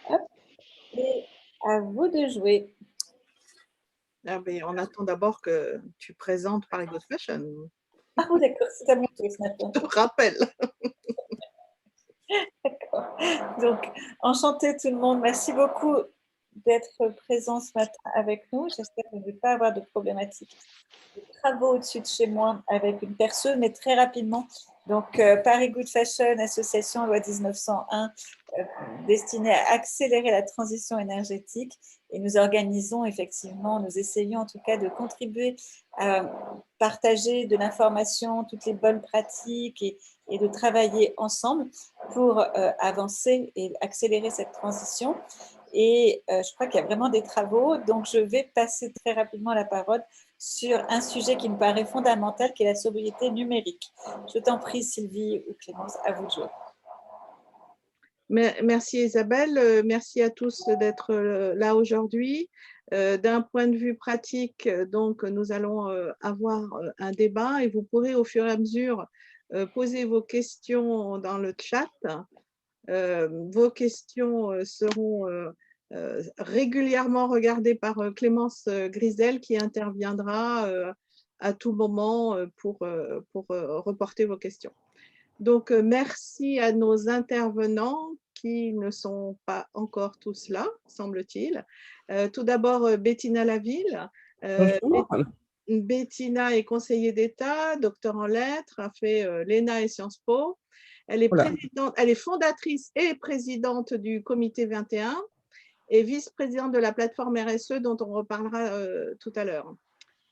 Hop, et à vous de jouer. Ah, mais on attend d'abord que tu présentes Paris Good Fashion. Ah oui, d'accord, c'est à mon tour ce matin. Je te rappelle. D'accord. Donc, enchantée tout le monde. Merci beaucoup d'être présent ce matin avec nous. J'espère que je ne vais pas avoir de problématiques de travaux au-dessus de chez moi avec une perceuse, mais très rapidement. Donc, Paris Good Fashion, association loi 1901, euh, destinée à accélérer la transition énergétique. Et nous organisons effectivement, nous essayons en tout cas de contribuer à partager de l'information, toutes les bonnes pratiques et de travailler ensemble pour avancer et accélérer cette transition. Et je crois qu'il y a vraiment des travaux. Donc, je vais passer très rapidement la parole sur un sujet qui me paraît fondamental, qui est la sobriété numérique. Je t'en prie, Sylvie ou Clémence, à vous de jouer. Merci Isabelle, merci à tous d'être là aujourd'hui. D'un point de vue pratique, donc nous allons avoir un débat et vous pourrez au fur et à mesure poser vos questions dans le chat. Vos questions seront régulièrement regardées par Clémence Grisel qui interviendra à tout moment pour reporter vos questions. Donc, merci à nos intervenants qui ne sont pas encore tous là, semble-t-il. Tout d'abord, Bettina Laville. Bonjour. Bettina est conseillère d'État, docteur en lettres, a fait l'ENA et Sciences Po. Elle est fondatrice et présidente du comité 21 et vice-présidente de la plateforme RSE dont on reparlera tout à l'heure.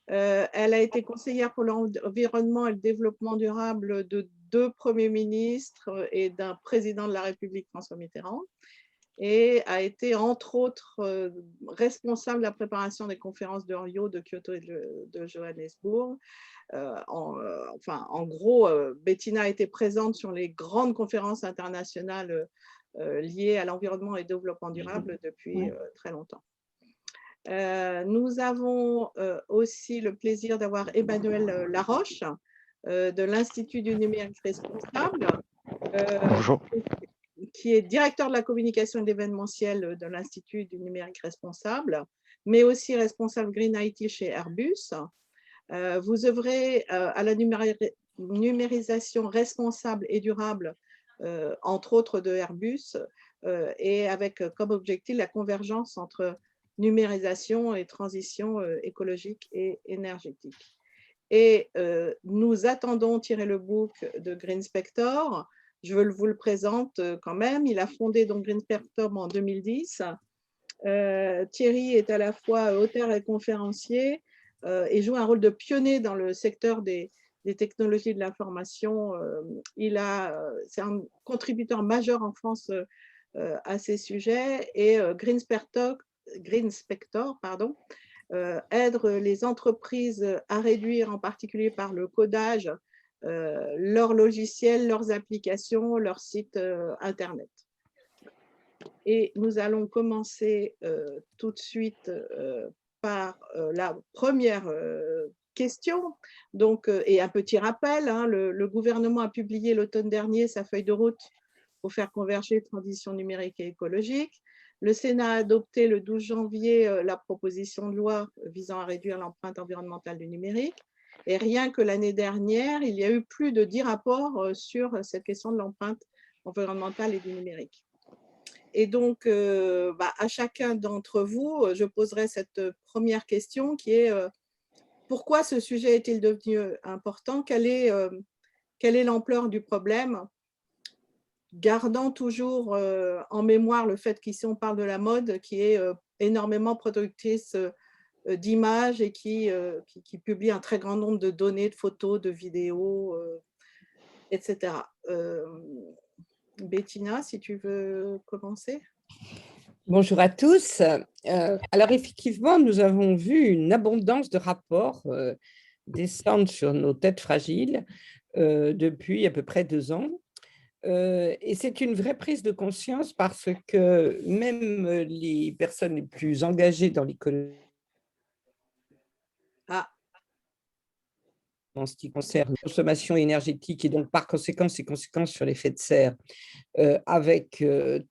Elle a été conseillère pour l'environnement et le développement durable de 2 premiers ministres et d'un président de la République, François Mitterrand, et a été entre autres responsable de la préparation des conférences de Rio, de Kyoto et de Johannesburg. En gros, Bettina a été présente sur les grandes conférences internationales liées à l'environnement et au développement durable depuis très longtemps. Nous avons aussi le plaisir d'avoir Emmanuel Laroche de l'Institut du numérique responsable, qui est directeur de la communication et de l'événementiel de l'Institut du numérique responsable, mais aussi responsable Green IT chez Airbus. Vous œuvrez à la numérisation responsable et durable, entre autres de Airbus, et avec comme objectif la convergence entre numérisation et transition écologique et énergétique. Et nous attendons tirer le book de Green Spector. Je vous le présente quand même. Il a fondé donc Green Spector en 2010. Thierry est à la fois auteur et conférencier et joue un rôle de pionnier dans le secteur des technologies de l'information. C'est un contributeur majeur en France à ces sujets et Green Spector aide les entreprises à réduire, en particulier par le codage, leurs logiciels, leurs applications, leurs sites Internet. Et nous allons commencer tout de suite par la première question. Donc, et un petit rappel, hein, le gouvernement a publié l'automne dernier sa feuille de route pour faire converger transition numérique et écologique. Le Sénat a adopté le 12 janvier la proposition de loi visant à réduire l'empreinte environnementale du numérique. Et rien que l'année dernière, il y a eu plus de 10 rapports sur cette question de l'empreinte environnementale et du numérique. Et donc, à chacun d'entre vous, je poserai cette première question qui est pourquoi ce sujet est-il devenu important? Quelle est l'ampleur du problème? Gardant toujours en mémoire le fait qu'ici on parle de la mode qui est énormément productrice d'images et qui publie un très grand nombre de données, de photos, de vidéos, etc. Bettina, si tu veux commencer. Bonjour à tous. Alors effectivement, nous avons vu une abondance de rapports descendre sur nos têtes fragiles depuis à peu près 2 ans. Et c'est une vraie prise de conscience parce que même les personnes les plus engagées dans l'écologie en ce qui concerne la consommation énergétique et donc par conséquent ses conséquences sur l'effet de serre avec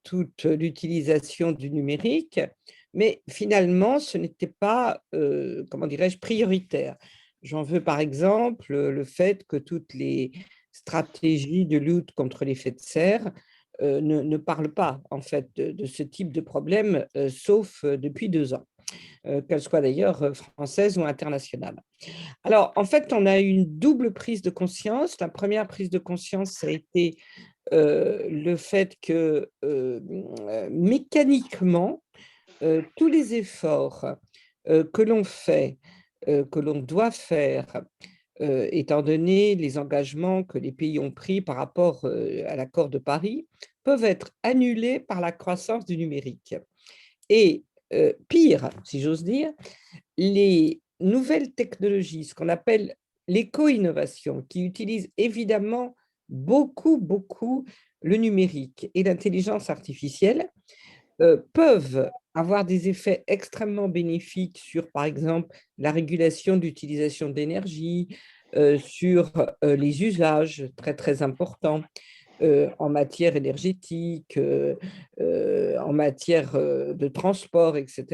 toute l'utilisation du numérique, mais finalement, ce n'était pas, comment dirais-je, prioritaire. J'en veux par exemple le fait que toutes les stratégies de lutte contre l'effet de serre ne parlent pas en fait de ce type de problème, sauf depuis 2 ans, qu'elles soient d'ailleurs françaises ou internationales. Alors, en fait, on a eu une double prise de conscience. La première prise de conscience, ça a été le fait que mécaniquement, tous les efforts que l'on fait, que l'on doit faire, étant donné les engagements que les pays ont pris par rapport à l'accord de Paris, peuvent être annulés par la croissance du numérique. Et pire, si j'ose dire, les nouvelles technologies, ce qu'on appelle l'éco-innovation, qui utilise évidemment beaucoup le numérique et l'intelligence artificielle, peuvent avoir des effets extrêmement bénéfiques sur, par exemple, la régulation d'utilisation d'énergie, sur les usages très importants en matière énergétique, en matière de transport, etc.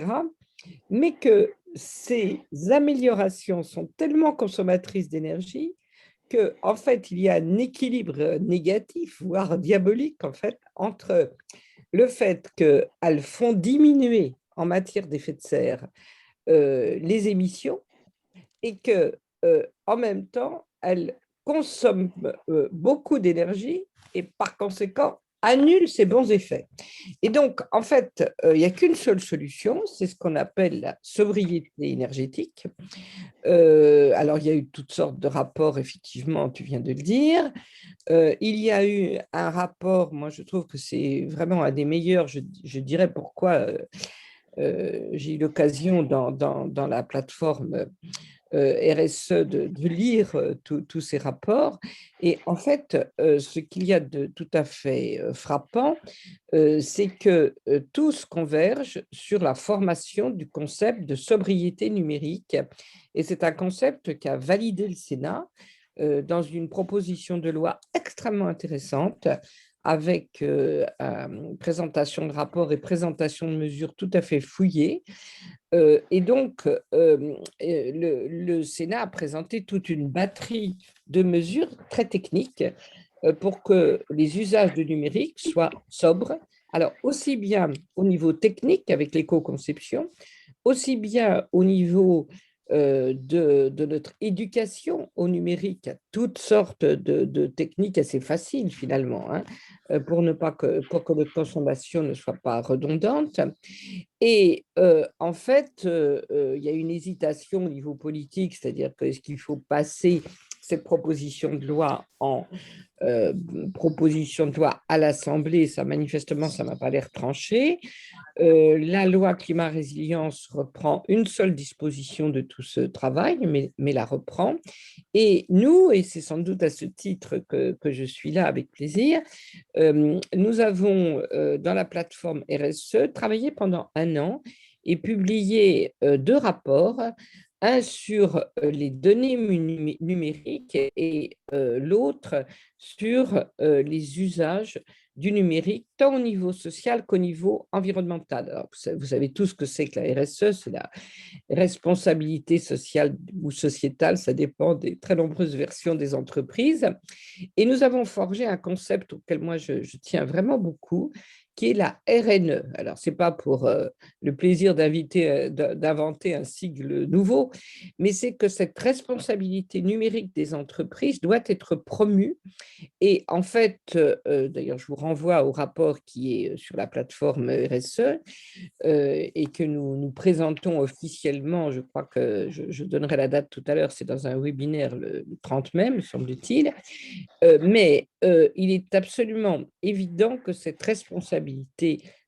Mais que ces améliorations sont tellement consommatrices d'énergie qu'en fait, il y a un équilibre négatif, voire diabolique, en fait, entre le fait qu'elles font diminuer en matière d'effet de serre les émissions et que, en même temps, elles consomment beaucoup d'énergie et par conséquent annulent ses bons effets. Et donc, en fait, il n'y a qu'une seule solution, c'est ce qu'on appelle la sobriété énergétique. Alors, il y a eu toutes sortes de rapports, effectivement, tu viens de le dire. Il y a eu un rapport, moi je trouve que c'est vraiment un des meilleurs, je dirais pourquoi j'ai eu l'occasion dans la plateforme RSE de lire tous ces rapports. Et en fait, ce qu'il y a de tout à fait frappant, c'est que tous convergent sur la formation du concept de sobriété numérique. Et c'est un concept qu'a validé le Sénat dans une proposition de loi extrêmement intéressante avec présentation de rapports et présentation de mesures tout à fait fouillées. Et donc, le Sénat a présenté toute une batterie de mesures très techniques pour que les usages du numérique soient sobres. Alors, aussi bien au niveau technique avec l'éco-conception, aussi bien au niveau de notre éducation au numérique, toutes sortes de techniques assez faciles finalement, hein, pour que notre consommation ne soit pas redondante. Et en fait, il y a une hésitation au niveau politique, c'est-à-dire que est-ce qu'il faut passer cette proposition de loi en proposition de loi à l'Assemblée, ça manifestement, ça ne m'a pas l'air tranché. La loi climat résilience reprend une seule disposition de tout ce travail, mais la reprend. Et nous, et c'est sans doute à ce titre que je suis là avec plaisir, nous avons dans la plateforme RSE travaillé pendant 1 an et publié 2 rapports, un sur les données numériques et l'autre sur les usages du numérique, tant au niveau social qu'au niveau environnemental. Alors, vous savez tous ce que c'est que la RSE, c'est la responsabilité sociale ou sociétale, ça dépend des très nombreuses versions des entreprises. Et nous avons forgé un concept auquel moi je tiens vraiment beaucoup, qui est la RNE. Alors, ce n'est pas pour le plaisir d'inventer un sigle nouveau, mais c'est que cette responsabilité numérique des entreprises doit être promue. Et en fait, d'ailleurs, je vous renvoie au rapport qui est sur la plateforme RSE et que nous présentons officiellement, je crois que je donnerai la date tout à l'heure, c'est dans un webinaire le 30 mai, me semble-t-il. Mais il est absolument évident que cette responsabilité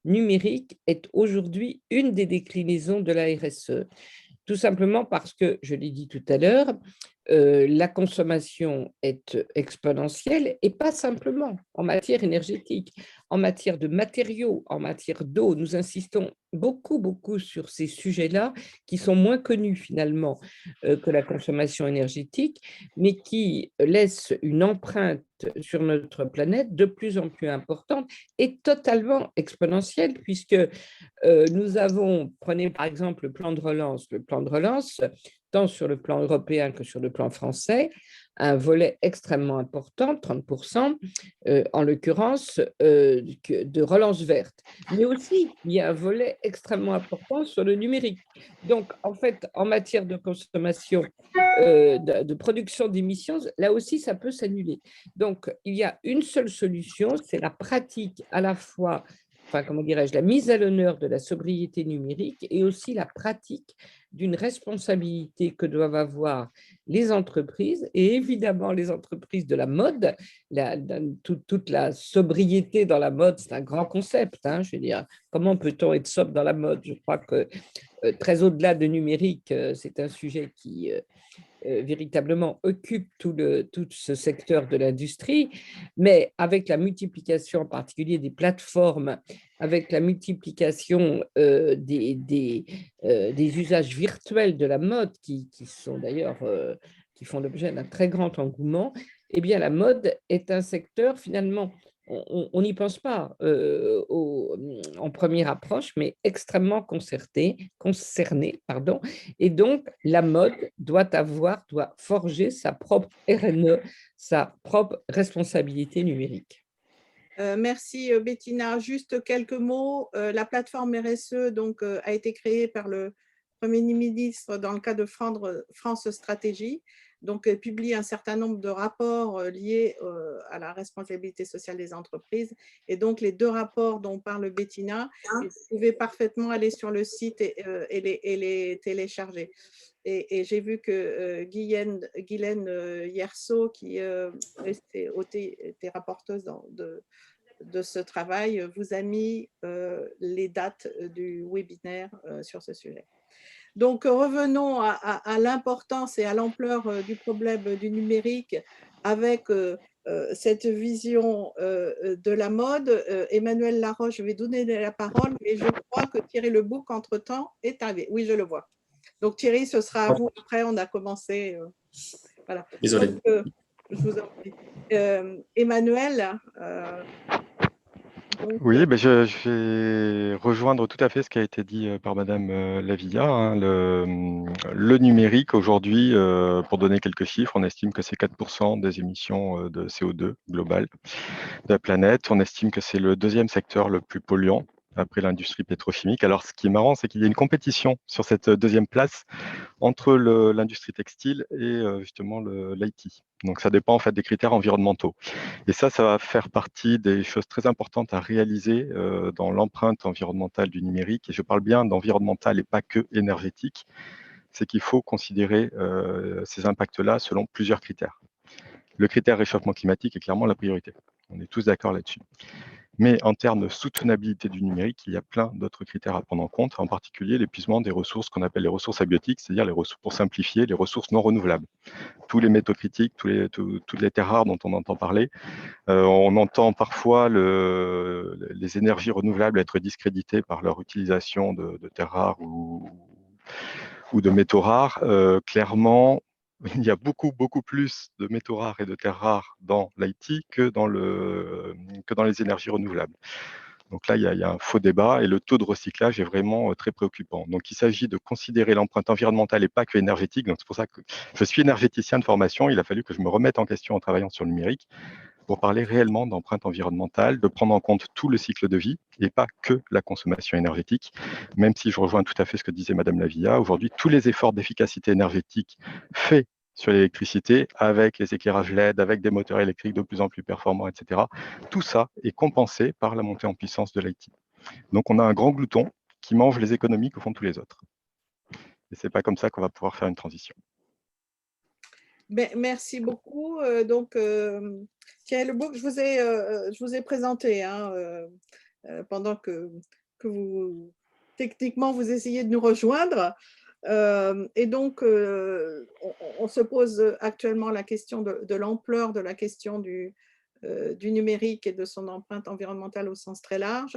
numérique est aujourd'hui une des déclinaisons de la RSE. Tout simplement parce que, je l'ai dit tout à l'heure, la consommation est exponentielle et pas simplement en matière énergétique, en matière de matériaux, en matière d'eau. Nous insistons beaucoup, beaucoup sur ces sujets-là qui sont moins connus finalement que la consommation énergétique, mais qui laissent une empreinte sur notre planète de plus en plus importante et totalement exponentielle, puisque nous avons, prenez par exemple le plan de relance, tant sur le plan européen que sur le plan français, un volet extrêmement important, 30%, en l'occurrence, de relance verte. Mais aussi, il y a un volet extrêmement important sur le numérique. Donc, en fait, en matière de consommation, de production d'émissions, là aussi, ça peut s'annuler. Donc, il y a une seule solution, c'est la pratique à la fois, enfin, comment dirais-je, la mise à l'honneur de la sobriété numérique et aussi la pratique d'une responsabilité que doivent avoir les entreprises et évidemment les entreprises de la mode. Toute la sobriété dans la mode, c'est un grand concept. Hein, je veux dire, comment peut-on être sobre dans la mode? Je crois que très au-delà de numérique, c'est un sujet qui véritablement occupe tout ce secteur de l'industrie, mais avec la multiplication en particulier des plateformes, avec la multiplication des usages virtuels de la mode, qui sont d'ailleurs, qui font l'objet d'un très grand engouement, eh bien la mode est un secteur finalement, on n'y pense pas en première approche, mais extrêmement concerné, pardon, et donc, la mode doit forger sa propre RNE, sa propre responsabilité numérique. Merci Bettina. Juste quelques mots. La plateforme RSE donc, a été créée par le Premier ministre dans le cadre de France Stratégie. Donc, elle publie un certain nombre de rapports liés à la responsabilité sociale des entreprises. Et donc, les deux rapports dont parle Bettina, vous pouvez parfaitement aller sur le site et les télécharger. Et j'ai vu que Guylaine Yerso, qui était rapporteuse de ce travail, vous a mis les dates du webinaire sur ce sujet. Donc, revenons à l'importance et à l'ampleur du problème du numérique avec cette vision de la mode. Emmanuel Laroche, je vais donner la parole, mais je crois que Thierry Lebouc, entre-temps, est arrivé. Oui, je le vois. Donc, Thierry, ce sera à vous. Après, on a commencé. Voilà. Désolé. Donc, je vous en prie. Emmanuel, oui, ben je vais rejoindre tout à fait ce qui a été dit par Madame Lavilla. Hein. Le numérique, aujourd'hui, pour donner quelques chiffres, on estime que c'est 4% des émissions de CO2 globales de la planète. On estime que c'est le deuxième secteur le plus polluant après l'industrie pétrochimique. Alors, ce qui est marrant, c'est qu'il y a une compétition sur cette deuxième place entre l'industrie textile et justement l'IT. Donc, ça dépend en fait des critères environnementaux. Et ça va faire partie des choses très importantes à réaliser dans l'empreinte environnementale du numérique. Et je parle bien d'environnemental et pas que énergétique. C'est qu'il faut considérer ces impacts-là selon plusieurs critères. Le critère réchauffement climatique est clairement la priorité. On est tous d'accord là-dessus. Mais en termes de soutenabilité du numérique, il y a plein d'autres critères à prendre en compte, en particulier l'épuisement des ressources qu'on appelle les ressources abiotiques, c'est-à-dire les ressources, pour simplifier, les ressources non renouvelables. Tous les métaux critiques, toutes les terres rares dont on entend parler, on entend parfois les énergies renouvelables être discréditées par leur utilisation de terres rares ou de métaux rares. Clairement, il y a beaucoup plus de métaux rares et de terres rares dans l'IT que dans les énergies renouvelables. Donc là, il y a un faux débat et le taux de recyclage est vraiment très préoccupant. Donc, il s'agit de considérer l'empreinte environnementale et pas que énergétique. Donc, c'est pour ça que je suis énergéticien de formation. Il a fallu que je me remette en question en travaillant sur le numérique pour parler réellement d'empreinte environnementale, de prendre en compte tout le cycle de vie et pas que la consommation énergétique. Même si je rejoins tout à fait ce que disait Madame Lavilla, aujourd'hui, tous les efforts d'efficacité énergétique faits sur l'électricité, avec les éclairages LED, avec des moteurs électriques de plus en plus performants, etc. Tout ça est compensé par la montée en puissance de l'IT. Donc, on a un grand glouton qui mange les économies que font tous les autres. Et ce n'est pas comme ça qu'on va pouvoir faire une transition. Merci beaucoup. Donc, Thierry Lebouc, je vous ai présenté hein, pendant que vous, techniquement, vous essayez de nous rejoindre. Et donc, on se pose actuellement la question de l'ampleur de la question du numérique et de son empreinte environnementale au sens très large,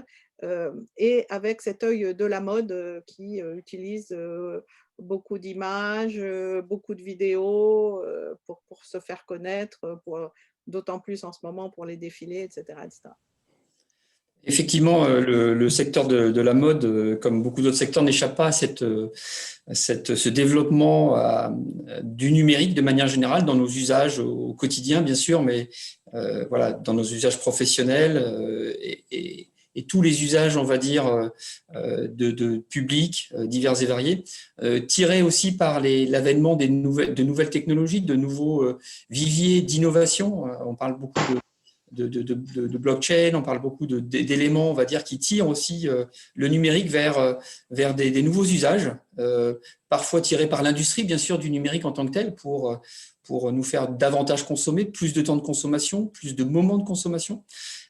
et avec cet œil de la mode qui utilise beaucoup d'images, beaucoup de vidéos pour se faire connaître, d'autant plus en ce moment pour les défilés, etc. etc. Effectivement, le secteur de la mode, comme beaucoup d'autres secteurs, n'échappe pas à ce développement du numérique de manière générale dans nos usages au quotidien, bien sûr, mais voilà, dans nos usages professionnels et tous les usages, on va dire, de publics divers et variés, tirés aussi par l'avènement de nouvelles technologies, de nouveaux viviers d'innovation. On parle beaucoup de blockchain, on parle beaucoup d'éléments, on va dire, qui tirent aussi le numérique vers des nouveaux usages, parfois tirés par l'industrie, bien sûr, du numérique en tant que tel, pour nous faire davantage consommer, plus de temps de consommation, plus de moments de consommation.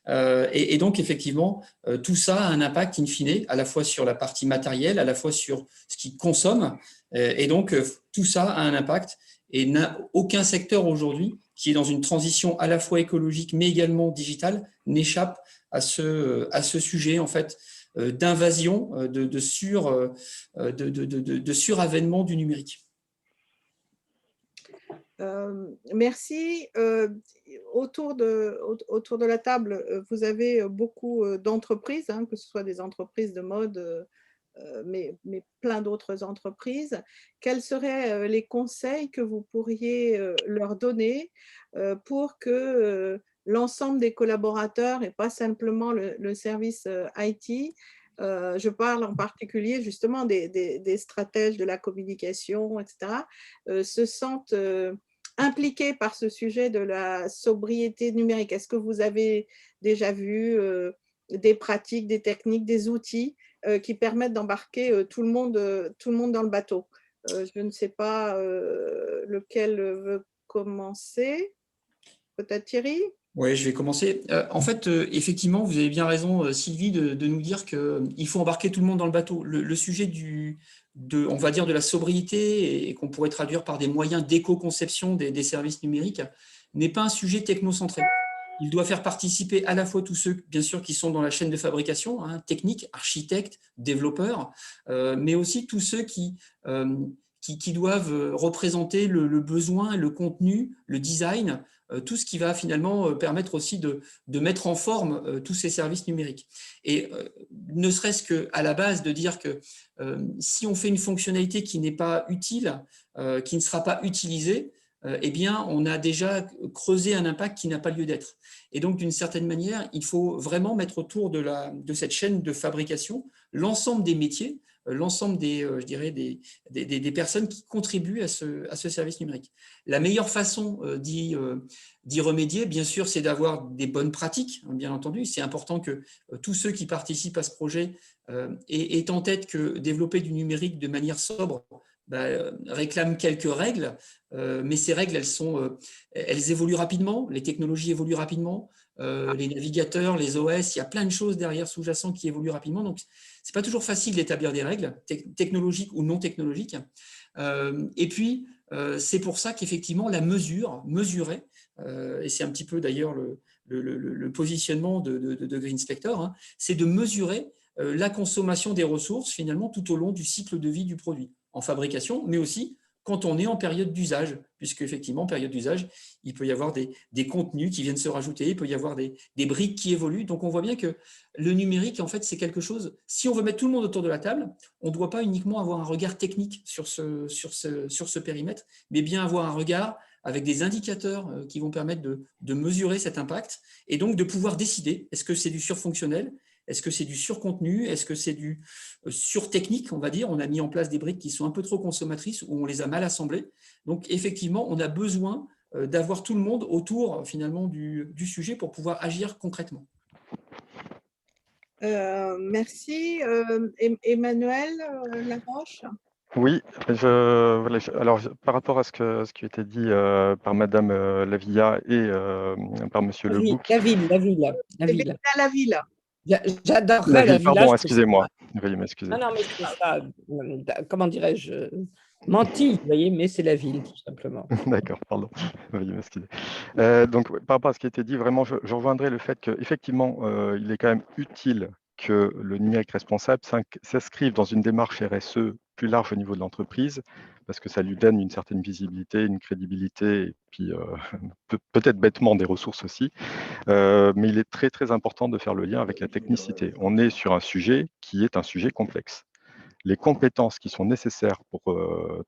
Et donc, effectivement, tout ça a un impact in fine, à la fois sur la partie matérielle, à la fois sur ce qui consomme. Et donc, tout ça a un impact. Et n'a aucun secteur aujourd'hui qui est dans une transition à la fois écologique mais également digitale n'échappe à ce sujet en fait d'invasion, de suravènement du numérique. Merci. Autour de la table, vous avez beaucoup d'entreprises, hein, que ce soit des entreprises de mode, mais plein d'autres entreprises. Quels seraient les conseils que vous pourriez leur donner pour que l'ensemble des collaborateurs et pas simplement le service IT, je parle en particulier justement des stratèges de la communication, etc., se sentent impliqués par ce sujet de la sobriété numérique? Est-ce que vous avez déjà vu des pratiques, des techniques, des outils qui permettent d'embarquer tout le monde dans le bateau? Je ne sais pas lequel veut commencer. Peut-être Thierry? Oui, je vais commencer. En fait, effectivement, vous avez bien raison, Sylvie, de nous dire qu'il faut embarquer tout le monde dans le bateau. Le sujet on va dire, de la sobriété, et qu'on pourrait traduire par des moyens d'éco-conception des services numériques, n'est pas un sujet technocentré. Il doit faire participer à la fois tous ceux, bien sûr, qui sont dans la chaîne de fabrication, hein, techniques, architectes, développeurs, mais aussi tous ceux qui doivent représenter le besoin, le contenu, le design, tout ce qui va finalement permettre aussi de mettre en forme tous ces services numériques. Et ne serait-ce qu'à la base de dire que si on fait une fonctionnalité qui n'est pas utile, qui ne sera pas utilisée, eh bien, on a déjà creusé un impact qui n'a pas lieu d'être. Et donc, d'une certaine manière, il faut vraiment mettre autour de cette chaîne de fabrication l'ensemble des métiers, l'ensemble je dirais des personnes qui contribuent à ce service numérique. La meilleure façon d'y remédier, bien sûr, c'est d'avoir des bonnes pratiques, bien entendu. C'est important que tous ceux qui participent à ce projet aient en tête que développer du numérique de manière sobre réclame quelques règles, mais ces règles, elles évoluent rapidement, les technologies évoluent rapidement, les navigateurs, les OS, il y a plein de choses derrière sous-jacents qui évoluent rapidement, donc c'est pas toujours facile d'établir des règles, technologiques ou non technologiques. Et puis, c'est pour ça qu'effectivement, mesurer, et c'est un petit peu d'ailleurs le positionnement de Green Spector, hein, c'est de mesurer la consommation des ressources finalement tout au long du cycle de vie du produit, en fabrication, mais aussi quand on est en période d'usage, puisque effectivement, en période d'usage, il peut y avoir des contenus qui viennent se rajouter, il peut y avoir des briques qui évoluent. Donc, on voit bien que le numérique, en fait, c'est quelque chose, si on veut mettre tout le monde autour de la table, on ne doit pas uniquement avoir un regard technique sur ce périmètre, mais bien avoir un regard avec des indicateurs qui vont permettre de mesurer cet impact et donc de pouvoir décider, est-ce que c'est du surfonctionnel ? Est-ce que c'est du surcontenu? Est-ce que c'est du surtechnique, on va dire? On a mis en place des briques qui sont un peu trop consommatrices ou on les a mal assemblées. Donc, effectivement, on a besoin d'avoir tout le monde autour, finalement, du sujet pour pouvoir agir concrètement. Merci. Emmanuel Laroche? Oui, alors par rapport à ce qui a été dit par Madame Lavilla et par Monsieur Lebouc. La ville. La ville. J'adorerais La la ville, pardon, villa. excusez-moi. Veuillez m'excuser. Non, non, mais c'est ça, comment dirais-je, menti, vous voyez, mais c'est la ville, tout simplement. D'accord, pardon. Veuillez m'excuser. Donc, ouais, par rapport à ce qui a été dit, vraiment, je rejoindrai le fait qu'effectivement, il est quand même utile que le numérique responsable s'inscrive dans une démarche RSE plus large au niveau de l'entreprise, parce que ça lui donne une certaine visibilité, une crédibilité, et puis peut-être bêtement des ressources aussi. Mais il est très, très important de faire le lien avec la technicité. On est sur un sujet qui est un sujet complexe. Les compétences qui sont nécessaires pour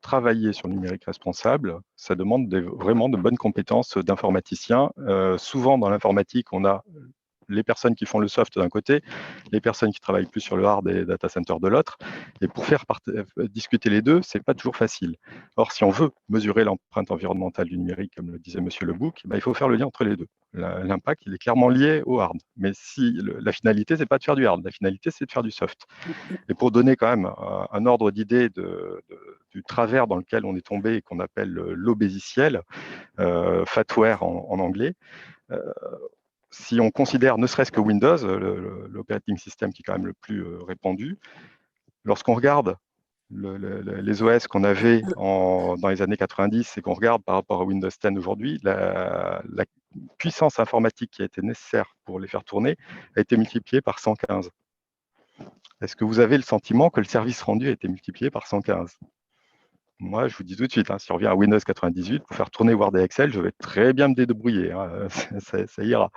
travailler sur le numérique responsable, ça demande vraiment de bonnes compétences d'informaticiens. Souvent, dans l'informatique, on a les personnes qui font le soft d'un côté, les personnes qui travaillent plus sur le hard et data center de l'autre. Et pour faire discuter les deux, c'est pas toujours facile. Or, si on veut mesurer l'empreinte environnementale du numérique, comme le disait Monsieur Lebouc, il faut faire le lien entre les deux. L'impact, il est clairement lié au hard. Mais si la finalité, c'est pas de faire du hard, la finalité, c'est de faire du soft. Et pour donner quand même un ordre d'idée du travers dans lequel on est tombé et qu'on appelle l'obésiciel, fatware en anglais, si on considère ne serait-ce que Windows, l'operating system qui est quand même le plus répandu, lorsqu'on regarde les OS qu'on avait dans les années 90 et qu'on regarde par rapport à Windows 10 aujourd'hui, la puissance informatique qui a été nécessaire pour les faire tourner a été multipliée par 115. Est-ce que vous avez le sentiment que le service rendu a été multiplié par 115? Moi, je vous dis tout de suite, si on revient à Windows 98, pour faire tourner Word et Excel, je vais très bien me débrouiller, ça ira.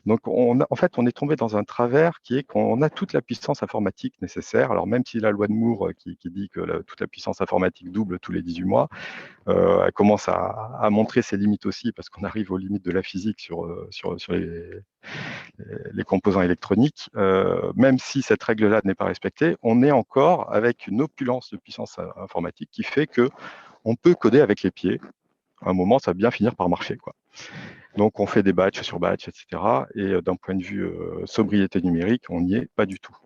Donc, en fait, on est tombé dans un travers qui est qu'on a toute la puissance informatique nécessaire. Alors, même si la loi de Moore qui dit que toute la puissance informatique double tous les 18 mois, elle commence à montrer ses limites aussi, parce qu'on arrive aux limites de la physique sur les composants électroniques. Même si cette règle-là n'est pas respectée, on est encore avec une opulence de puissance informatique qui fait qu'on peut coder avec les pieds. À un moment, ça va bien finir par marcher, quoi. Donc, on fait des batchs sur batchs, etc. Et d'un point de vue sobriété numérique, on n'y est pas du tout.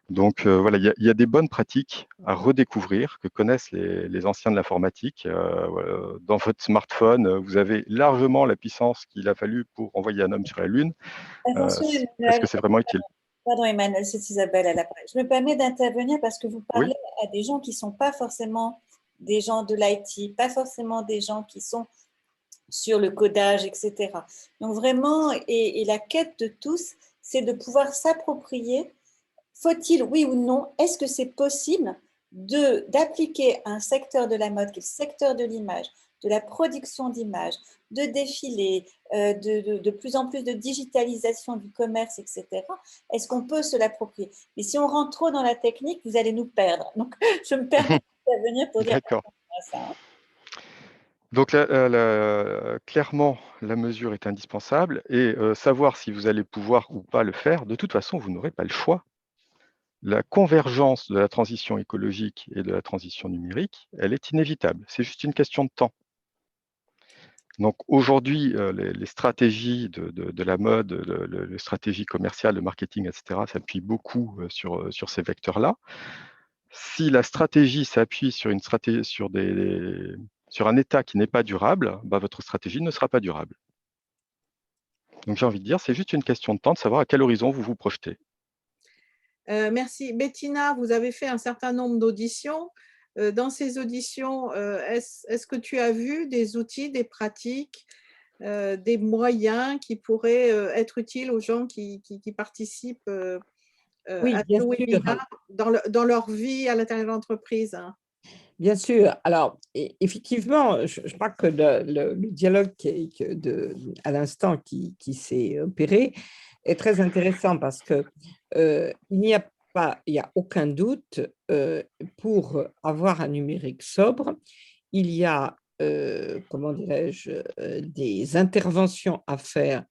Donc, voilà, il y a des bonnes pratiques à redécouvrir que connaissent les anciens de l'informatique. Dans votre smartphone, vous avez largement la puissance qu'il a fallu pour envoyer un homme sur la Lune. Attention, Est-ce que Emmanuel. c'est vraiment utile? Pardon, Emmanuel, c'est Isabelle à l'appareil. Je me permets d'intervenir parce que vous Oui, parlez à des gens qui ne sont pas forcément des gens de l'IT, pas forcément des gens qui sont sur le codage, etc. Donc vraiment, et la quête de tous, c'est de pouvoir s'approprier. Faut-il, oui ou non, est-ce que c'est possible d'appliquer un secteur de la mode, qui est le secteur de l'image, de la production d'images, de défilés, de plus en plus de digitalisation du commerce, etc. Est-ce qu'on peut se l'approprier? Mais si on rentre trop dans la technique, vous allez nous perdre. Donc, je me permets d'intervenir pour dire d'accord. ça. Hein. Donc, clairement, la mesure est indispensable et savoir si vous allez pouvoir ou pas le faire, de toute façon, vous n'aurez pas le choix. La convergence de la transition écologique et de la transition numérique, elle est inévitable. C'est juste une question de temps. Donc aujourd'hui, les stratégies de la mode, les stratégies commerciales, de marketing, etc., s'appuient beaucoup sur ces vecteurs-là. Si la stratégie s'appuie sur sur un état qui n'est pas durable, votre stratégie ne sera pas durable. Donc j'ai envie de dire, c'est juste une question de temps de savoir à quel horizon vous vous projetez. Merci. Bettina, vous avez fait un certain nombre d'auditions. Dans ces auditions, est-ce que tu as vu des outils, des pratiques, des moyens qui pourraient être utiles aux gens qui participent Oui, à bien ce sûr. webinaire dans leur vie à l'intérieur de l'entreprise? Bien sûr. Alors, effectivement, je crois que le dialogue à l'instant qui s'est opéré est très intéressant parce que il n'y a aucun doute pour avoir un numérique sobre, il y a, comment dirais-je, des interventions à faire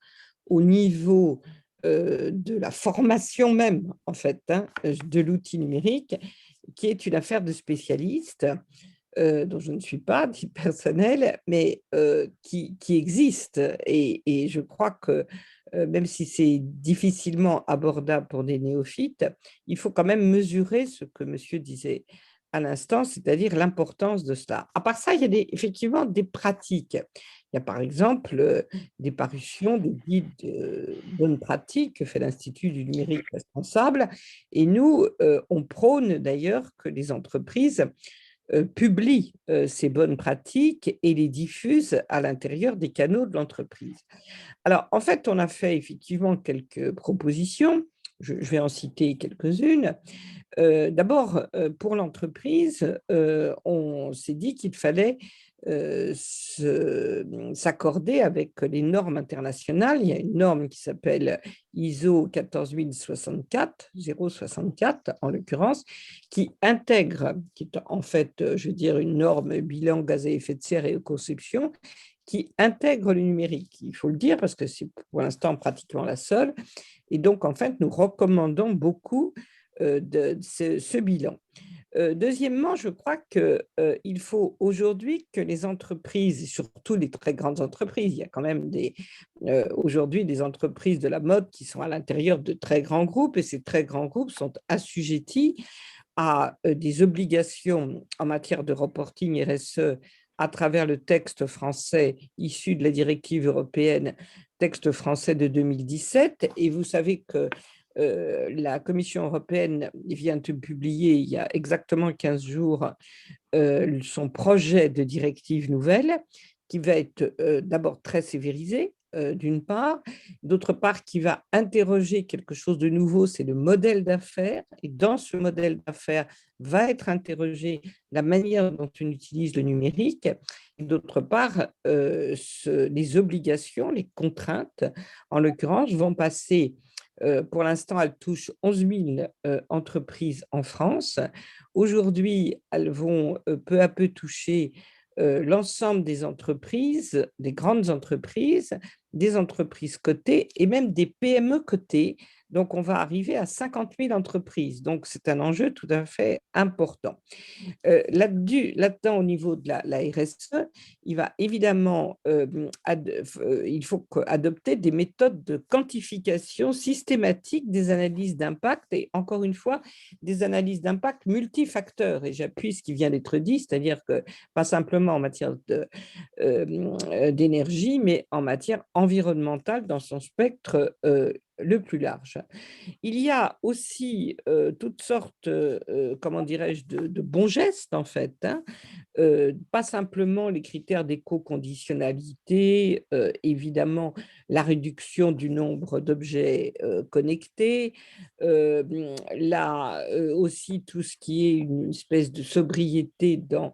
au niveau de la formation même, en fait, de l'outil numérique, qui est une affaire de spécialistes, dont je ne suis pas à titre personnel, mais qui existe. Et je crois que même si c'est difficilement abordable pour des néophytes, il faut quand même mesurer ce que monsieur disait, à l'instant, c'est-à-dire l'importance de cela. À part ça, il y a effectivement des pratiques. Il y a par exemple des parutions, des guides de bonnes pratiques que fait l'Institut du numérique responsable. Et nous, on prône d'ailleurs que les entreprises publient ces bonnes pratiques et les diffusent à l'intérieur des canaux de l'entreprise. Alors, en fait, on a fait effectivement quelques propositions. Je vais en citer quelques-unes. D'abord, pour l'entreprise, on s'est dit qu'il fallait s'accorder avec les normes internationales. Il y a une norme qui s'appelle ISO 14064, 064 en l'occurrence, qui intègre, qui est en fait, je veux dire, une norme bilan gaz à effet de serre et éco-conception, qui intègre le numérique. Il faut le dire parce que c'est pour l'instant pratiquement la seule. Et donc, en fait, nous recommandons beaucoup de ce bilan. Deuxièmement, je crois qu'il faut aujourd'hui que les entreprises, et surtout les très grandes entreprises, il y a quand même aujourd'hui des entreprises de la mode qui sont à l'intérieur de très grands groupes, et ces très grands groupes sont assujettis à des obligations en matière de reporting RSE à travers le texte français issu de la directive européenne, texte français de 2017. Et vous savez que la Commission européenne vient de publier il y a exactement 15 jours son projet de directive nouvelle qui va être d'abord très sévérisé, d'une part, d'autre part qui va interroger quelque chose de nouveau, c'est le modèle d'affaires, et dans ce modèle d'affaires va être interrogée la manière dont on utilise le numérique, et d'autre part, les obligations, les contraintes, en l'occurrence, vont passer. Pour l'instant, elles touchent 11 000 entreprises en France. Aujourd'hui, elles vont peu à peu toucher l'ensemble des entreprises, des grandes entreprises, des entreprises cotées et même des PME cotées. Donc, on va arriver à 50 000 entreprises. Donc, c'est un enjeu tout à fait important. Là-dedans, au niveau de la RSE, il va évidemment, il faut adopter des méthodes de quantification systématique des analyses d'impact et encore une fois, des analyses d'impact multifacteurs. Et j'appuie ce qui vient d'être dit, c'est-à-dire que pas simplement en matière d'énergie, mais en matière environnementale dans son spectre le plus large. Il y a aussi toutes sortes, comment dirais-je, de bons gestes en fait, hein. Pas simplement les critères d'éco-conditionnalité, évidemment la réduction du nombre d'objets connectés, là aussi tout ce qui est une espèce de sobriété dans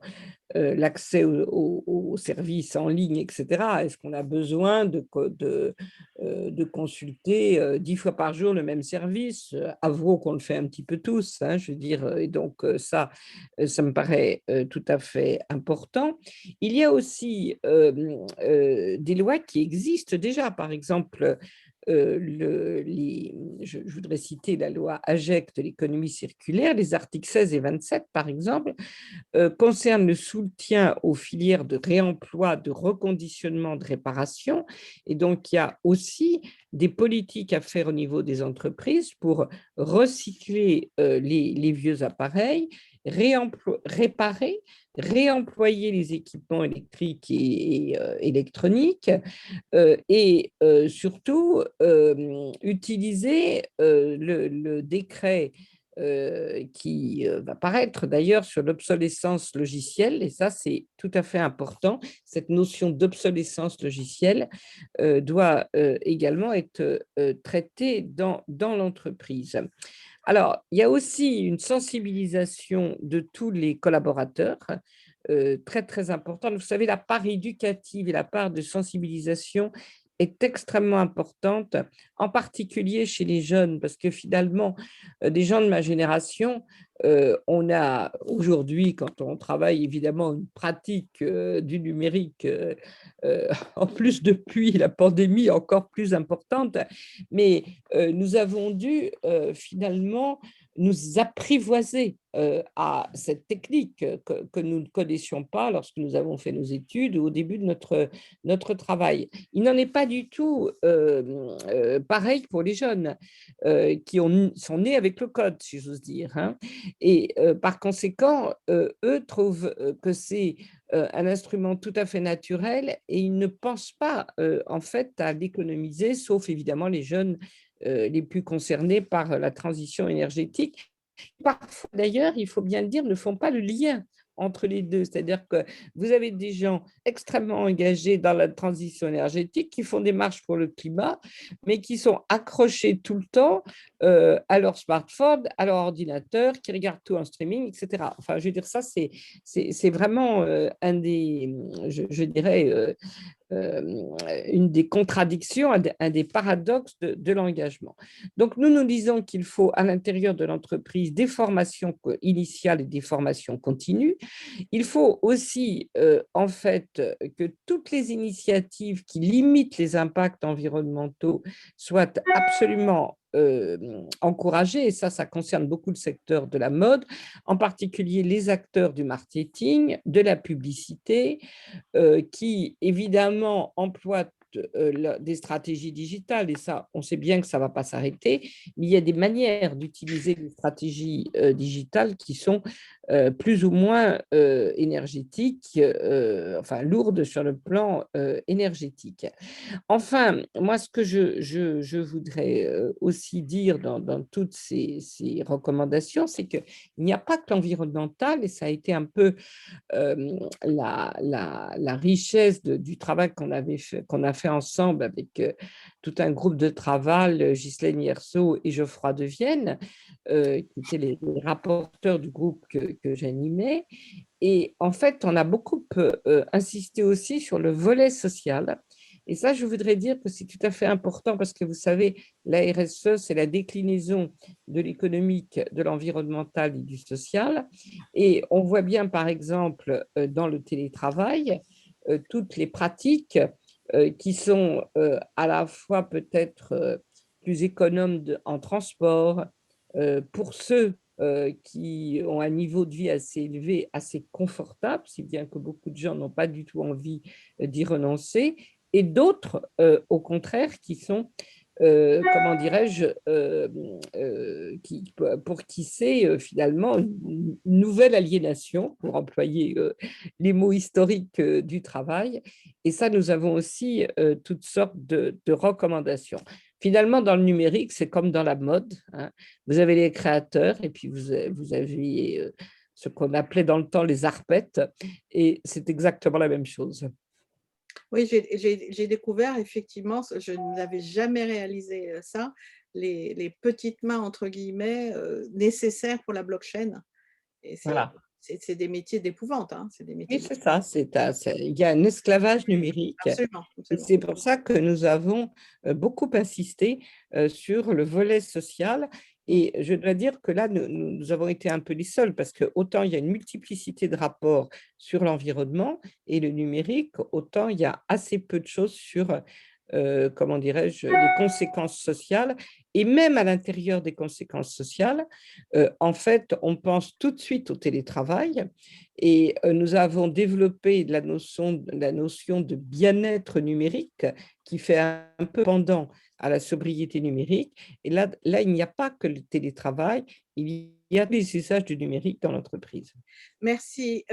l'accès aux services en ligne, etc. Est-ce qu'on a besoin de consulter 10 fois par jour le même service? Avouons qu'on le fait un petit peu tous, hein, je veux dire, et donc ça me paraît tout à fait important. Il y a aussi des lois qui existent déjà, par exemple, je voudrais citer la loi AGEC de l'économie circulaire, les articles 16 et 27, par exemple, concernent le soutien aux filières de réemploi, de reconditionnement, de réparation. Et donc, il y a aussi des politiques à faire au niveau des entreprises pour recycler les vieux appareils, réparer, réemployer les équipements électriques et électroniques et surtout utiliser le décret qui va paraître d'ailleurs sur l'obsolescence logicielle, et ça c'est tout à fait important. Cette notion d'obsolescence logicielle doit également être traitée dans l'entreprise. Alors, il y a aussi une sensibilisation de tous les collaborateurs, très, très importante. Vous savez, la part éducative et la part de sensibilisation est extrêmement importante, en particulier chez les jeunes, parce que finalement, des gens de ma génération, on a aujourd'hui, quand on travaille évidemment une pratique du numérique, en plus depuis la pandémie encore plus importante, mais nous avons dû finalement nous apprivoiser à cette technique que nous ne connaissions pas lorsque nous avons fait nos études ou au début de notre travail. Il n'en est pas du tout pareil pour les jeunes qui sont nés avec le code, si j'ose dire, hein. Et par conséquent, eux trouvent que c'est un instrument tout à fait naturel et ils ne pensent pas en fait à l'économiser, sauf évidemment les jeunes les plus concernés par la transition énergétique. Parfois, d'ailleurs, il faut bien le dire, ne font pas le lien entre les deux. C'est-à-dire que vous avez des gens extrêmement engagés dans la transition énergétique qui font des marches pour le climat, mais qui sont accrochés tout le temps à leur smartphone, à leur ordinateur, qui regardent tout en streaming, etc. Enfin, je veux dire, ça, c'est vraiment un des, je dirais, une des contradictions, un des paradoxes de l'engagement. Donc, nous disons qu'il faut à l'intérieur de l'entreprise des formations initiales et des formations continues. Il faut aussi, en fait, que toutes les initiatives qui limitent les impacts environnementaux soient absolument encouragées, et ça concerne beaucoup le secteur de la mode, en particulier les acteurs du marketing, de la publicité, qui évidemment emploient des stratégies digitales, et ça, on sait bien que ça ne va pas s'arrêter, mais il y a des manières d'utiliser les stratégies digitales qui sont plus ou moins énergétiques, enfin lourdes sur le plan énergétique. Enfin, moi, ce que je voudrais aussi dire dans toutes ces recommandations, c'est qu'il n'y a pas que l'environnemental, et ça a été un peu la richesse du travail qu'on a fait ensemble avec tout un groupe de travail, Ghislaine Hierceau et Geoffroy de Vienne, qui étaient les rapporteurs du groupe que j'animais. Et en fait, on a beaucoup insisté aussi sur le volet social. Et ça, je voudrais dire que c'est tout à fait important parce que vous savez, la RSE, c'est la déclinaison de l'économique, de l'environnemental et du social. Et on voit bien, par exemple, dans le télétravail, toutes les pratiques qui sont à la fois peut-être plus économes en transport, pour ceux qui ont un niveau de vie assez élevé, assez confortable, si bien que beaucoup de gens n'ont pas du tout envie d'y renoncer, et d'autres, au contraire, qui sont, comment dirais-je, pour qui c'est finalement une nouvelle aliénation, pour employer les mots historiques du travail. Et ça, nous avons aussi toutes sortes de recommandations. Finalement, dans le numérique, c'est comme dans la mode, hein. Vous avez les créateurs et puis vous avez ce qu'on appelait dans le temps les arpettes, et c'est exactement la même chose. Oui, j'ai découvert effectivement, je n'avais jamais réalisé ça, les petites mains, entre guillemets, nécessaires pour la blockchain. Et Voilà. c'est des métiers d'épouvante, hein, c'est des métiers Oui, c'est ça. Il y a un esclavage numérique. absolument, Et absolument. c'est pour ça que nous avons beaucoup insisté sur le volet social. Et je dois dire que là, nous avons été un peu les seuls parce que autant il y a une multiplicité de rapports sur l'environnement et le numérique, autant il y a assez peu de choses sur, comment dirais-je, les conséquences sociales. Et même à l'intérieur des conséquences sociales, en fait, on pense tout de suite au télétravail. Et nous avons développé la notion de bien-être numérique qui fait un peu pendant à la sobriété numérique. Et là, il n'y a pas que le télétravail, il y a les usages du numérique dans l'entreprise. Merci.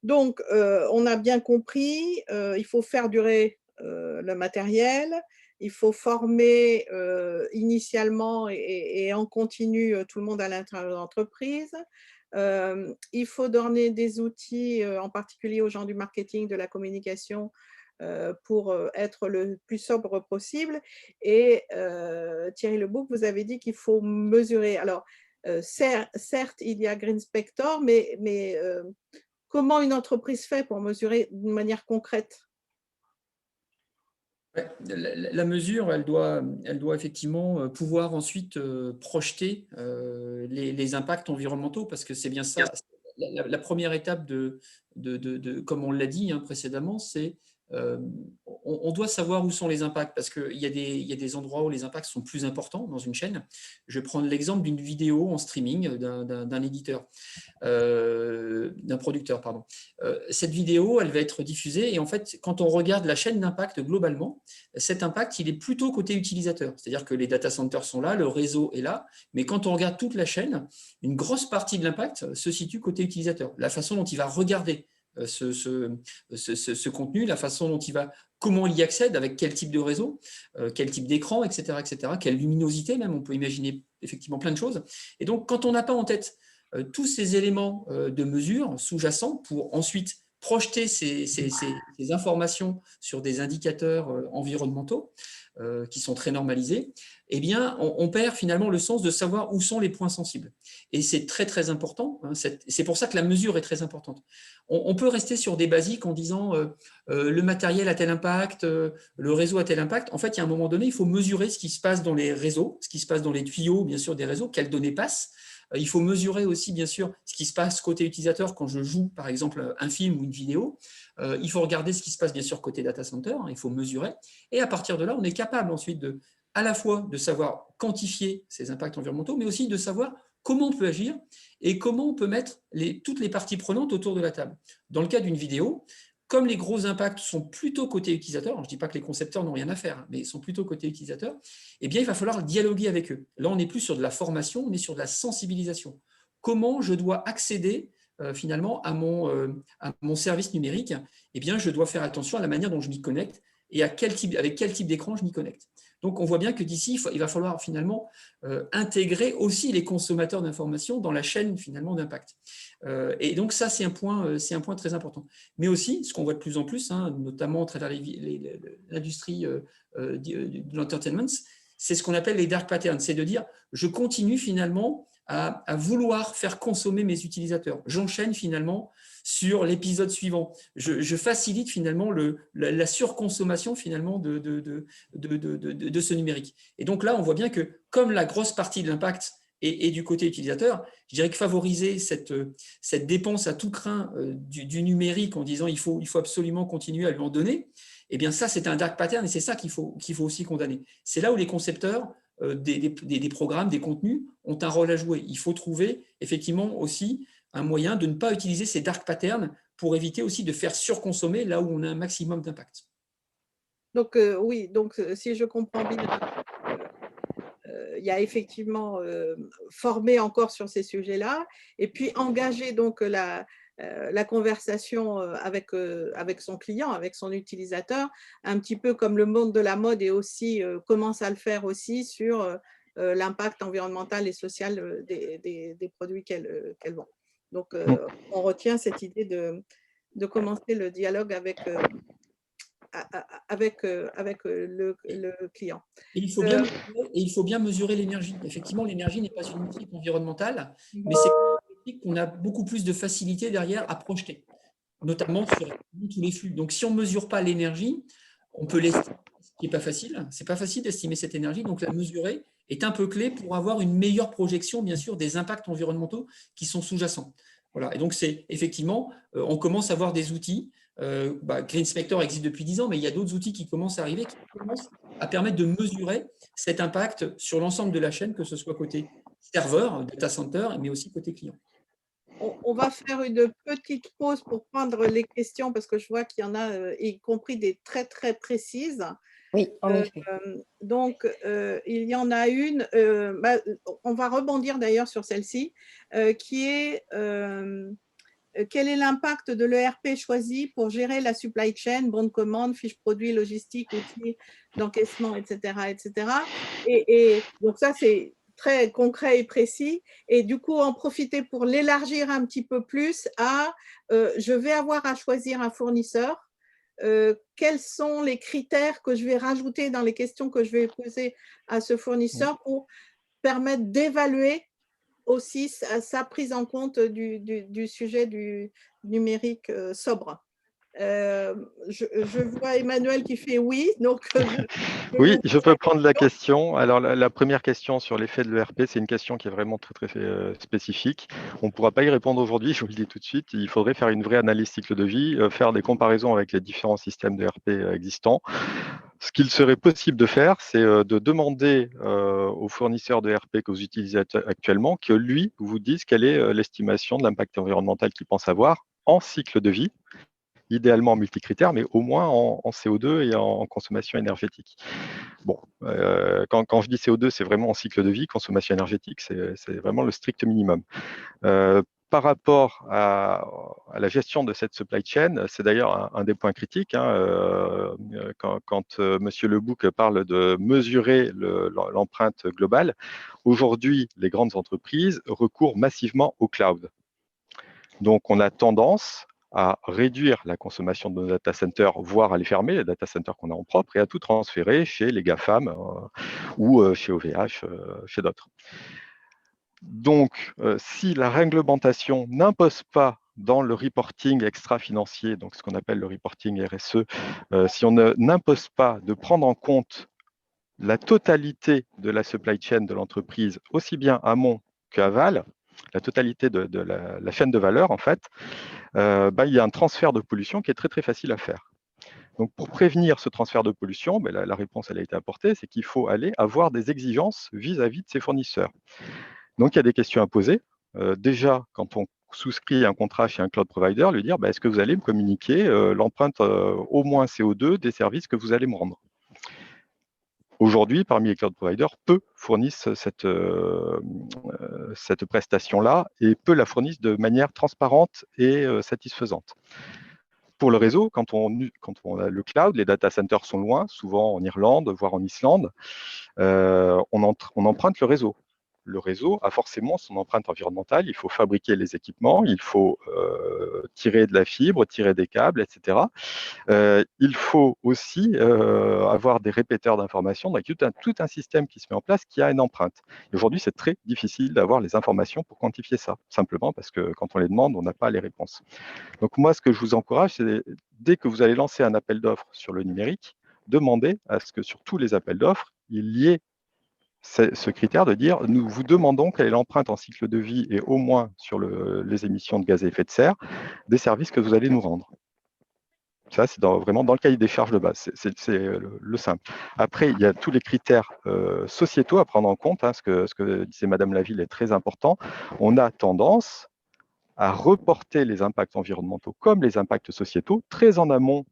Donc, on a bien compris, il faut faire durer le matériel, il faut former initialement et en continu tout le monde à l'intérieur de l'entreprise. Il faut donner des outils, en particulier aux gens du marketing, de la communication, pour être le plus sobre possible. Et Thierry Lebouc, vous avez dit qu'il faut mesurer. Alors, certes, il y a Green Spector, mais comment une entreprise fait pour mesurer d'une manière concrète? Ouais, la mesure, elle doit effectivement pouvoir ensuite projeter les impacts environnementaux, parce que c'est bien ça. La première étape comme on l'a dit précédemment, c'est on doit savoir où sont les impacts parce qu'il y a des endroits où les impacts sont plus importants dans une chaîne. Je vais prendre l'exemple d'une vidéo en streaming d'un éditeur, d'un producteur, pardon. Cette vidéo, elle va être diffusée et en fait, quand on regarde la chaîne d'impact globalement, cet impact, il est plutôt côté utilisateur. C'est-à-dire que les data centers sont là, le réseau est là, mais quand on regarde toute la chaîne, une grosse partie de l'impact se situe côté utilisateur. La façon dont il va regarder ce contenu, la façon dont comment il y accède, avec quel type de réseau, quel type d'écran, etc., quelle luminosité même, on peut imaginer effectivement plein de choses. Et donc, quand on n'a pas en tête tous ces éléments de mesure sous-jacents pour ensuite projeter ces informations sur des indicateurs environnementaux qui sont très normalisés, eh bien, on perd finalement le sens de savoir où sont les points sensibles. Et c'est très, très important. Hein, c'est pour ça que la mesure est très importante. On peut rester sur des basiques en disant le matériel a tel impact, le réseau a tel impact. En fait, il y a un moment donné, il faut mesurer ce qui se passe dans les réseaux, ce qui se passe dans les tuyaux, bien sûr, des réseaux, quelles données passent. Il faut mesurer aussi, bien sûr, ce qui se passe côté utilisateur quand je joue, par exemple, un film ou une vidéo. Il faut regarder ce qui se passe, bien sûr, côté data center. Il faut mesurer. Et à partir de là, on est capable ensuite à la fois de savoir quantifier ces impacts environnementaux, mais aussi de savoir comment on peut agir et comment on peut mettre toutes les parties prenantes autour de la table. Dans le cas d'une vidéo, comme les gros impacts sont plutôt côté utilisateur, je ne dis pas que les concepteurs n'ont rien à faire, mais ils sont plutôt côté utilisateur, eh bien, il va falloir dialoguer avec eux. Là, on n'est plus sur de la formation, on est sur de la sensibilisation. Comment je dois accéder finalement à mon service numérique? Eh bien, je dois faire attention à la manière dont je m'y connecte et avec quel type d'écran je m'y connecte. Donc, on voit bien que d'ici, il va falloir finalement intégrer aussi les consommateurs d'informations dans la chaîne finalement d'impact. Et donc, ça, c'est un point très important. Mais aussi, ce qu'on voit de plus en plus, hein, notamment à travers l'industrie de l'entertainment, c'est ce qu'on appelle les dark patterns. C'est de dire, je continue finalement à vouloir faire consommer mes utilisateurs. J'enchaîne finalement sur l'épisode suivant. Je facilite finalement la surconsommation finalement de ce numérique. Et donc là, on voit bien que comme la grosse partie de l'impact est du côté utilisateur, je dirais que favoriser cette dépense à tout crin du numérique en disant il faut absolument continuer à lui en donner, eh bien ça, c'est un dark pattern et c'est ça qu'il faut aussi condamner. C'est là où les concepteurs des programmes, des contenus ont un rôle à jouer. Il faut trouver effectivement aussi un moyen de ne pas utiliser ces dark patterns pour éviter aussi de faire surconsommer là où on a un maximum d'impact. Donc, oui, donc si je comprends bien, il y a effectivement formé encore sur ces sujets-là et puis engager donc la conversation avec son client, avec son utilisateur, un petit peu comme le monde de la mode et aussi commence à le faire aussi sur l'impact environnemental et social des produits qu'elle vend. Donc, on retient cette idée de commencer le dialogue avec le client. Et il faut bien mesurer l'énergie. Effectivement, l'énergie n'est pas une métrique environnementale, mais c'est une métrique qu'on a beaucoup plus de facilité derrière à projeter, notamment sur tous les flux. Donc, si on ne mesure pas l'énergie, on peut l'estimer, ce qui n'est pas facile. Ce n'est pas facile d'estimer cette énergie, donc la mesurer est un peu clé pour avoir une meilleure projection, bien sûr, des impacts environnementaux qui sont sous-jacents. Voilà. Et donc, c'est effectivement, on commence à avoir des outils. GreenSpector existe depuis 10 ans, mais il y a d'autres outils qui commencent à arriver, qui commencent à permettre de mesurer cet impact sur l'ensemble de la chaîne, que ce soit côté serveur, data center, mais aussi côté client. On va faire une petite pause pour prendre les questions parce que je vois qu'il y en a, y compris des très, très précises. Oui, en effet. Donc, il y en a une, on va rebondir d'ailleurs sur celle-ci, qui est quel est l'impact de l'ERP choisi pour gérer la supply chain, bon de commande, fiches produits, logistique, outils d'encaissement, etc. etc. Et donc ça, c'est très concret et précis. Et du coup, en profiter pour l'élargir un petit peu plus à je vais avoir à choisir un fournisseur. Quels sont les critères que je vais rajouter dans les questions que je vais poser à ce fournisseur pour permettre d'évaluer aussi sa prise en compte du sujet du numérique sobre. Je vois Emmanuel qui fait oui, donc Oui, je peux prendre la question. Alors, la première question sur l'effet de l'ERP, c'est une question qui est vraiment très, très spécifique. On ne pourra pas y répondre aujourd'hui, je vous le dis tout de suite. Il faudrait faire une vraie analyse cycle de vie, faire des comparaisons avec les différents systèmes de ERP existants. Ce qu'il serait possible de faire, c'est de demander aux fournisseurs de ERP que vous utilisez actuellement que lui vous dise quelle est l'estimation de l'impact environnemental qu'il pense avoir en cycle de vie, idéalement en multicritères, mais au moins en CO2 et en consommation énergétique. Bon, quand je dis CO2, c'est vraiment en cycle de vie, consommation énergétique, c'est vraiment le strict minimum. Par rapport à la gestion de cette supply chain, c'est d'ailleurs un des points critiques. Quand M. Lebouc parle de mesurer l'empreinte globale, aujourd'hui, les grandes entreprises recourent massivement au cloud. Donc, on a tendance à réduire la consommation de nos data centers, voire à les fermer, les data centers qu'on a en propre, et à tout transférer chez les GAFAM ou chez OVH, chez d'autres. Donc, si la réglementation n'impose pas dans le reporting extra-financier, donc ce qu'on appelle le reporting RSE, si on n'impose pas de prendre en compte la totalité de la supply chain de l'entreprise, aussi bien amont qu'aval, la totalité de la chaîne de valeur, en fait, il y a un transfert de pollution qui est très, très facile à faire. Donc, pour prévenir ce transfert de pollution, la réponse elle a été apportée, c'est qu'il faut aller avoir des exigences vis-à-vis de ses fournisseurs. Donc, il y a des questions à poser. Déjà, quand on souscrit un contrat chez un cloud provider, lui dire est-ce que vous allez me communiquer l'empreinte au moins CO2 des services que vous allez me rendre. Aujourd'hui, parmi les cloud providers, peu fournissent cette prestation-là et peu la fournissent de manière transparente et satisfaisante. Pour le réseau, quand on a le cloud, les data centers sont loin, souvent en Irlande, voire en Islande, on emprunte le réseau. Le réseau a forcément son empreinte environnementale. Il faut fabriquer les équipements, il faut tirer de la fibre, tirer des câbles, etc. Il faut aussi avoir des répéteurs d'informations. Donc, tout un système qui se met en place qui a une empreinte. Aujourd'hui, c'est très difficile d'avoir les informations pour quantifier ça, simplement parce que quand on les demande, on n'a pas les réponses. Donc, moi, ce que je vous encourage, c'est dès que vous allez lancer un appel d'offres sur le numérique, demandez à ce que sur tous les appels d'offres, il y ait ce critère de dire nous vous demandons quelle est l'empreinte en cycle de vie et au moins sur les émissions de gaz à effet de serre des services que vous allez nous rendre. Ça, c'est vraiment dans le cahier des charges de base, c'est le simple. Après, il y a tous les critères sociétaux à prendre en compte. Ce que disait Madame Laville est très important. On a tendance à reporter les impacts environnementaux comme les impacts sociétaux très en amont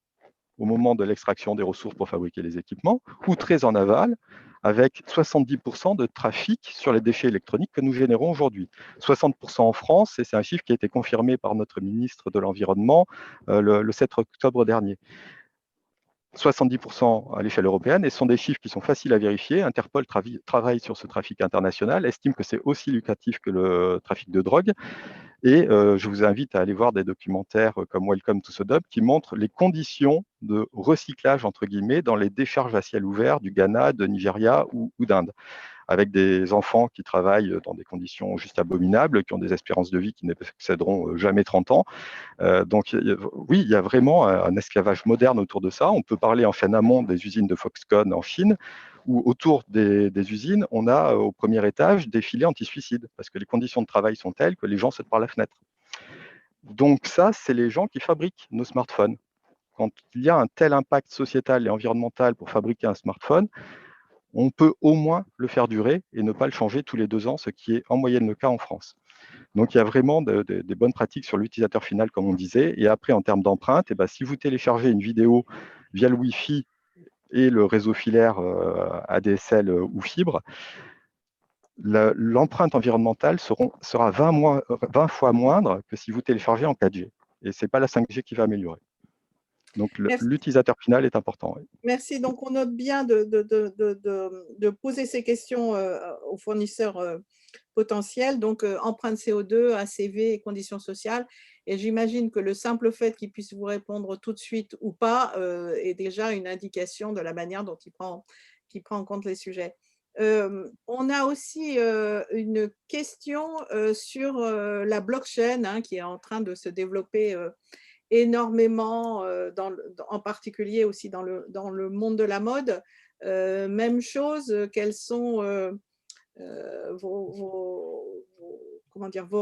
au moment de l'extraction des ressources pour fabriquer les équipements, ou très en aval, avec 70% de trafic sur les déchets électroniques que nous générons aujourd'hui. 60% en France, et c'est un chiffre qui a été confirmé par notre ministre de l'Environnement le 7 octobre dernier. 70% à l'échelle européenne, et ce sont des chiffres qui sont faciles à vérifier. Interpol travaille sur ce trafic international, estime que c'est aussi lucratif que le trafic de drogue. Et je vous invite à aller voir des documentaires comme Welcome to the Dub qui montrent les conditions de recyclage, entre guillemets, dans les décharges à ciel ouvert du Ghana, de Nigeria ou d'Inde, avec des enfants qui travaillent dans des conditions juste abominables, qui ont des espérances de vie qui n'excéderont jamais 30 ans. Donc, oui, il y a vraiment un esclavage moderne autour de ça. On peut parler en chaîne amont des usines de Foxconn en Chine, où autour des usines, on a au premier étage des filets anti-suicides, parce que les conditions de travail sont telles que les gens sautent par la fenêtre. Donc ça, c'est les gens qui fabriquent nos smartphones. Quand il y a un tel impact sociétal et environnemental pour fabriquer un smartphone, on peut au moins le faire durer et ne pas le changer tous les 2 ans, ce qui est en moyenne le cas en France. Donc, il y a vraiment des bonnes pratiques sur l'utilisateur final, comme on disait. Et après, en termes d'empreinte, si vous téléchargez une vidéo via le Wi-Fi et le réseau filaire ADSL ou fibre, l'empreinte environnementale sera 20 fois moindre que si vous téléchargez en 4G. Et ce n'est pas la 5G qui va améliorer. Donc, l'utilisateur final est important. Oui. Merci. Donc, on note bien de poser ces questions aux fournisseurs potentiels. Donc, empreinte CO2, ACV et conditions sociales. Et j'imagine que le simple fait qu'ils puissent vous répondre tout de suite ou pas est déjà une indication de la manière dont il prend en compte les sujets. On a aussi une question sur la blockchain qui est en train de se développer énormément, en particulier aussi dans le monde de la mode. Même chose, quelles sont vos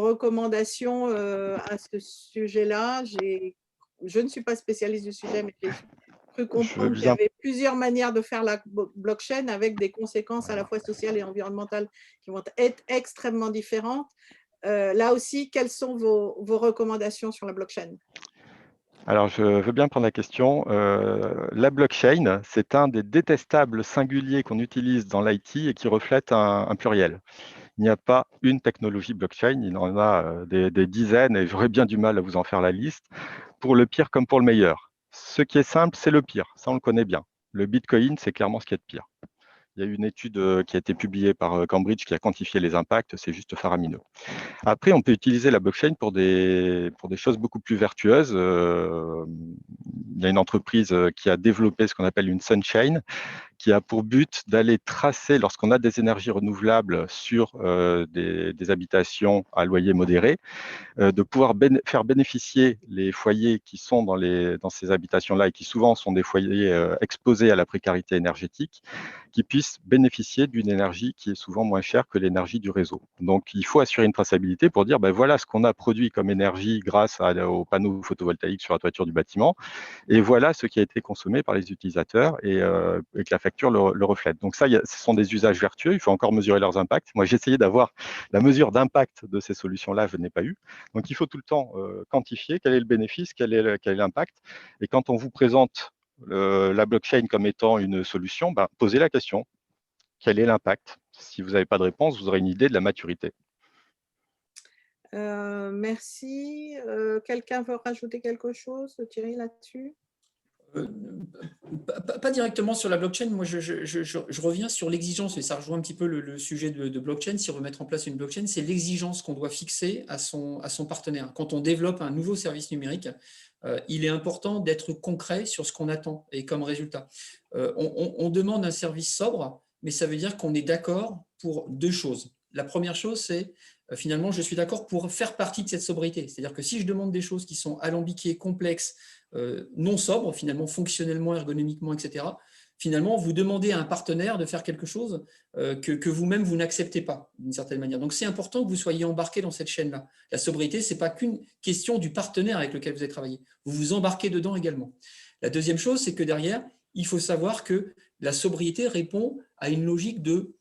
recommandations à ce sujet-là? Je ne suis pas spécialiste du sujet, mais j'ai cru comprendre qu'il y avait plusieurs manières de faire la blockchain avec des conséquences à la fois sociales et environnementales qui vont être extrêmement différentes. Là aussi, quelles sont vos recommandations sur la blockchain? Alors, je veux bien prendre la question. La blockchain, c'est un des détestables singuliers qu'on utilise dans l'IT et qui reflète un pluriel. Il n'y a pas une technologie blockchain, il en a des dizaines et j'aurais bien du mal à vous en faire la liste, pour le pire comme pour le meilleur. Ce qui est simple, c'est le pire, ça on le connaît bien. Le Bitcoin, c'est clairement ce qui est de pire. Il y a eu une étude qui a été publiée par Cambridge qui a quantifié les impacts, c'est juste faramineux. Après, on peut utiliser la blockchain pour des choses beaucoup plus vertueuses. Il y a une entreprise qui a développé ce qu'on appelle une Sunchain, qui a pour but d'aller tracer, lorsqu'on a des énergies renouvelables sur des habitations à loyer modéré, de pouvoir faire bénéficier les foyers qui sont dans ces habitations-là et qui souvent sont des foyers exposés à la précarité énergétique, qui puissent bénéficier d'une énergie qui est souvent moins chère que l'énergie du réseau. Donc, il faut assurer une traçabilité pour dire, ben voilà ce qu'on a produit comme énergie grâce aux panneaux photovoltaïques sur la toiture du bâtiment, et voilà ce qui a été consommé par les utilisateurs et que la facture le reflète. Donc ça, ce sont des usages vertueux, il faut encore mesurer leurs impacts. Moi, j'ai essayé d'avoir la mesure d'impact de ces solutions-là, je n'ai pas eu. Donc, il faut tout le temps quantifier quel est le bénéfice, quel est l'impact. Et quand on vous présente la blockchain comme étant une solution, ben, posez la question. Quel est l'impact? Si vous n'avez pas de réponse, vous aurez une idée de la maturité. Merci. Quelqu'un veut rajouter quelque chose, Thierry, là-dessus? Pas directement sur la blockchain. Moi, je reviens sur l'exigence, et ça rejoint un petit peu le sujet de blockchain. Si on veut mettre en place une blockchain, c'est l'exigence qu'on doit fixer à son partenaire. Quand on développe un nouveau service numérique, il est important d'être concret sur ce qu'on attend et comme résultat. On demande un service sobre, mais ça veut dire qu'on est d'accord pour deux choses. La première chose, c'est finalement, je suis d'accord pour faire partie de cette sobriété. C'est-à-dire que si je demande des choses qui sont alambiquées, complexes, non sobres, finalement, fonctionnellement, ergonomiquement, etc., finalement, vous demandez à un partenaire de faire quelque chose que vous-même, vous n'acceptez pas, d'une certaine manière. Donc, c'est important que vous soyez embarqué dans cette chaîne-là. La sobriété, ce n'est pas qu'une question du partenaire avec lequel vous avez travaillé. Vous vous embarquez dedans également. La deuxième chose, c'est que derrière, il faut savoir que la sobriété répond à une logique de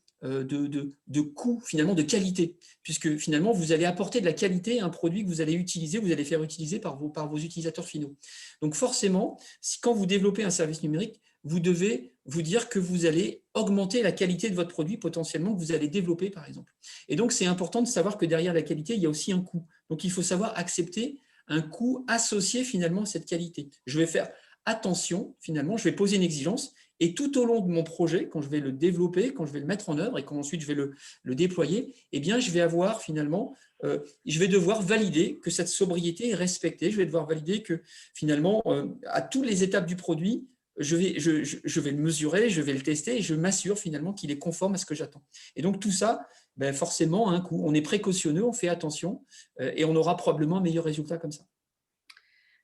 coût, finalement, de qualité, puisque finalement, vous allez apporter de la qualité à un produit que vous allez utiliser, vous allez faire utiliser par vos utilisateurs finaux. Donc forcément, quand vous développez un service numérique, vous devez vous dire que vous allez augmenter la qualité de votre produit potentiellement que vous allez développer, par exemple. Et donc, c'est important de savoir que derrière la qualité, il y a aussi un coût. Donc, il faut savoir accepter un coût associé finalement à cette qualité. Je vais faire attention, finalement, je vais poser une exigence. Et tout au long de mon projet, quand je vais le développer, quand je vais le mettre en œuvre et quand ensuite je vais le déployer, eh bien, je vais avoir finalement, je vais devoir valider que cette sobriété est respectée. Je vais devoir valider que finalement, à toutes les étapes du produit, je vais le mesurer, je vais le tester et je m'assure finalement qu'il est conforme à ce que j'attends. Et donc, tout ça, ben forcément, a un coût. On est précautionneux, on fait attention et on aura probablement un meilleur résultat comme ça.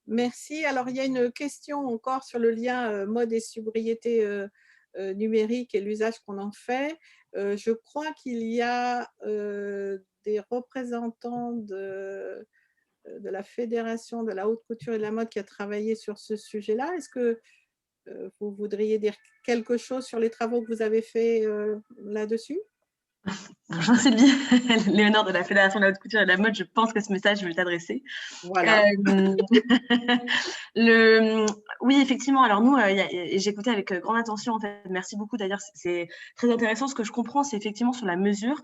Merci. Alors, il y a une question encore sur le lien mode et sobriété numérique et l'usage qu'on en fait. Je crois qu'il y a des représentants de la Fédération de la haute couture et de la mode qui a travaillé sur ce sujet-là. Est-ce que vous voudriez dire quelque chose sur les travaux que vous avez faits là-dessus? Bonjour Sylvie, Léonore de la Fédération de la haute couture et de la mode, je pense que ce message je vais t'adresser. Voilà. Oui, effectivement, alors nous, j'écoutais avec grande attention, en fait, merci beaucoup d'ailleurs, c'est très intéressant. Ce que je comprends, c'est effectivement sur la mesure.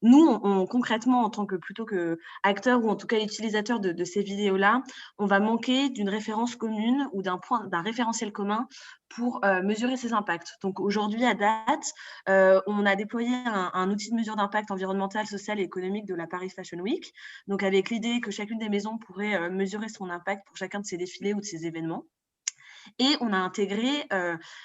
Nous, concrètement, en tant que plutôt que acteurs ou en tout cas utilisateurs de ces vidéos-là, on va manquer d'une référence commune ou d'un référentiel commun pour mesurer ces impacts. Donc aujourd'hui, à date, on a déployé un outil de mesure d'impact environnemental, social et économique de la Paris Fashion Week, donc avec l'idée que chacune des maisons pourrait mesurer son impact pour chacun de ses défilés ou de ses événements. Et on a intégré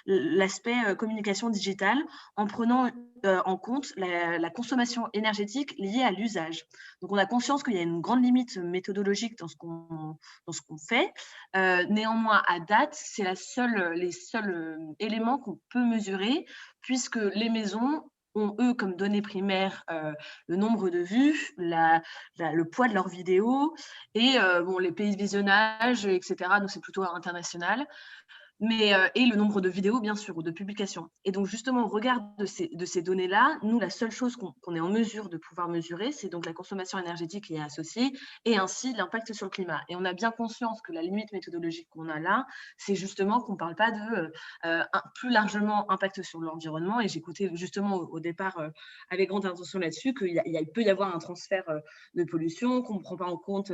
l'aspect communication digitale en prenant en compte la consommation énergétique liée à l'usage. Donc, on a conscience qu'il y a une grande limite méthodologique dans ce qu'on fait. Néanmoins, à date, c'est les seuls éléments qu'on peut mesurer, puisque les maisons ont, eux, comme données primaires, le nombre de vues, le poids de leurs vidéos et les pays de visionnage, etc. Donc, c'est plutôt international. Et le nombre de vidéos, bien sûr, ou de publications. Et donc, justement, au regard de ces données-là, nous, la seule chose qu'on est en mesure de pouvoir mesurer, c'est donc la consommation énergétique qui est associée et ainsi l'impact sur le climat. Et on a bien conscience que la limite méthodologique qu'on a là, c'est justement qu'on ne parle pas de plus largement impact sur l'environnement. Et j'écoutais justement au départ, avec grande attention là-dessus, qu'il peut y avoir un transfert de pollution, qu'on ne prend pas en compte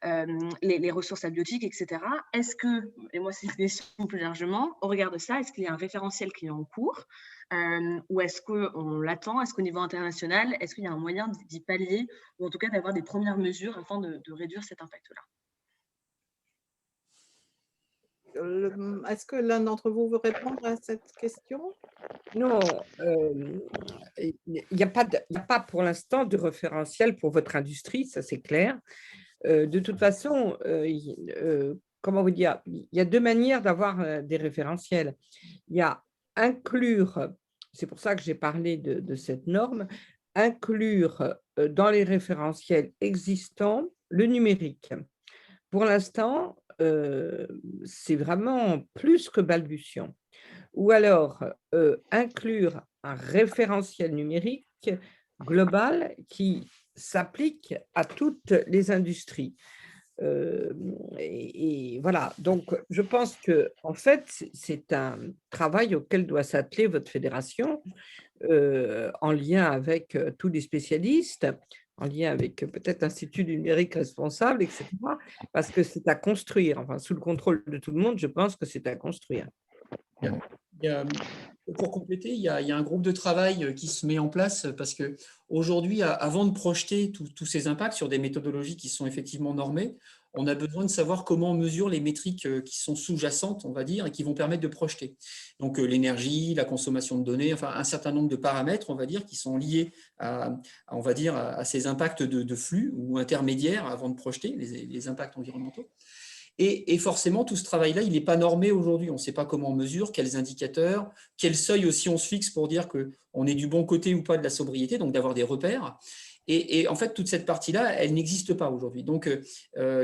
les ressources abiotiques, etc. Est-ce que, et moi, c'est une question plus largement, au regard de ça, est-ce qu'il y a un référentiel qui est en cours ou est-ce qu'on l'attend? Est-ce qu'au niveau international, est-ce qu'il y a un moyen d'y pallier ou en tout cas d'avoir des premières mesures afin de réduire cet impact-là? Est-ce que l'un d'entre vous veut répondre à cette question? Non, il n'y a pas pour l'instant de référentiel pour votre industrie, ça c'est clair. De toute façon, comment vous dire, il y a deux manières d'avoir des référentiels. Il y a inclure, c'est pour ça que j'ai parlé de cette norme, inclure dans les référentiels existants le numérique. Pour l'instant, c'est vraiment plus que balbutiant. Ou alors inclure un référentiel numérique global qui s'applique à toutes les industries. Et voilà, donc je pense que en fait, c'est un travail auquel doit s'atteler votre fédération en lien avec tous les spécialistes, en lien avec peut-être l'Institut du numérique responsable, etc. Parce que c'est à construire, enfin, sous le contrôle de tout le monde, je pense que c'est à construire. Pour compléter, il y a un groupe de travail qui se met en place parce qu'aujourd'hui, avant de projeter tous ces impacts sur des méthodologies qui sont effectivement normées, on a besoin de savoir comment on mesure les métriques qui sont sous-jacentes, on va dire, et qui vont permettre de projeter. Donc, l'énergie, la consommation de données, enfin, un certain nombre de paramètres, on va dire, qui sont liés on va dire, à ces impacts de flux ou intermédiaires avant de projeter les impacts environnementaux. Et forcément, tout ce travail-là, il n'est pas normé aujourd'hui. On ne sait pas comment on mesure, quels indicateurs, quel seuil aussi on se fixe pour dire qu'on est du bon côté ou pas de la sobriété, donc d'avoir des repères. Et en fait, toute cette partie-là, elle n'existe pas aujourd'hui. Donc,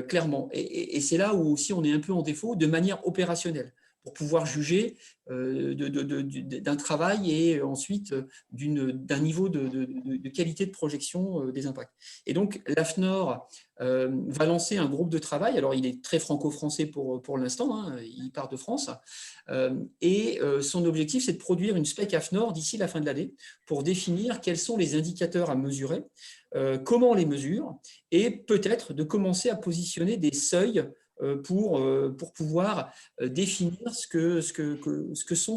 clairement, et c'est là où aussi on est un peu en défaut de manière opérationnelle pour pouvoir juger d'un travail et ensuite d'un niveau de qualité de projection des impacts. Et donc, l'AFNOR va lancer un groupe de travail. Alors, il est très franco-français pour l'instant, hein, il part de France. Et son objectif, c'est de produire une spec AFNOR d'ici la fin de l'année pour définir quels sont les indicateurs à mesurer, comment on les mesure, et peut-être de commencer à positionner des seuils pour pouvoir définir ce que sont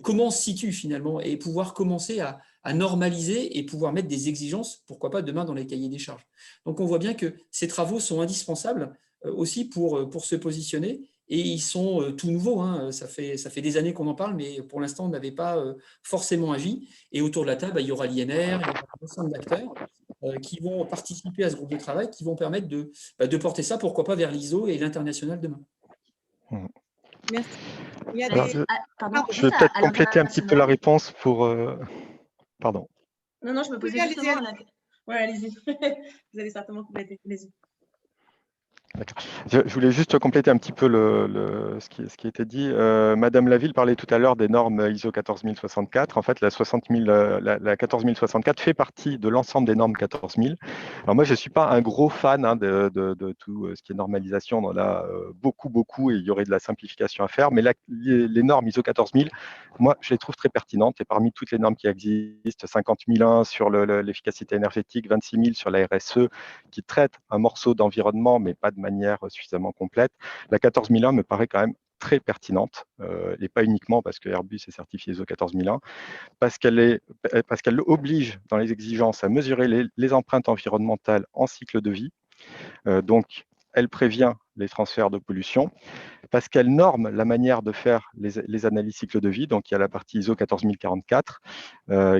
comment on se situe finalement et pouvoir commencer à normaliser et pouvoir mettre des exigences, pourquoi pas demain dans les cahiers des charges. Donc on voit bien que ces travaux sont indispensables aussi pour se positionner et ils sont tout nouveaux, hein. Ça fait des années qu'on en parle, mais pour l'instant on n'avait pas forcément agi. Et autour de la table, il y aura l'INR, il y aura un ensemble d'acteurs qui vont participer à ce groupe de travail, qui vont permettre de porter ça, pourquoi pas, vers l'ISO et l'international demain. Merci. Alors, je vais peut-être compléter un petit peu la réponse pour… Pardon. Non, je me posais justement… Oui, allez-y. Vous allez certainement compléter. Allez-y. Je voulais juste compléter un petit peu ce qui a été dit. Madame Laville parlait tout à l'heure des normes ISO 14064. En fait, la 14064 fait partie de l'ensemble des normes 14000. Alors moi, je ne suis pas un gros fan de tout ce qui est normalisation. On en a beaucoup et il y aurait de la simplification à faire. Mais les normes ISO 14000, moi, je les trouve très pertinentes. Et parmi toutes les normes qui existent, 50001 sur l'efficacité énergétique, 26000 sur la RSE, qui traite un morceau d'environnement, mais pas de manière suffisamment complète. La 14001 me paraît quand même très pertinente, et pas uniquement parce que Airbus est certifié ISO 14001, parce qu'elle oblige dans les exigences à mesurer les empreintes environnementales en cycle de vie. Donc, elle prévient les transferts de pollution, parce qu'elle norme la manière de faire les analyses cycle de vie. Donc, il y a la partie ISO 14044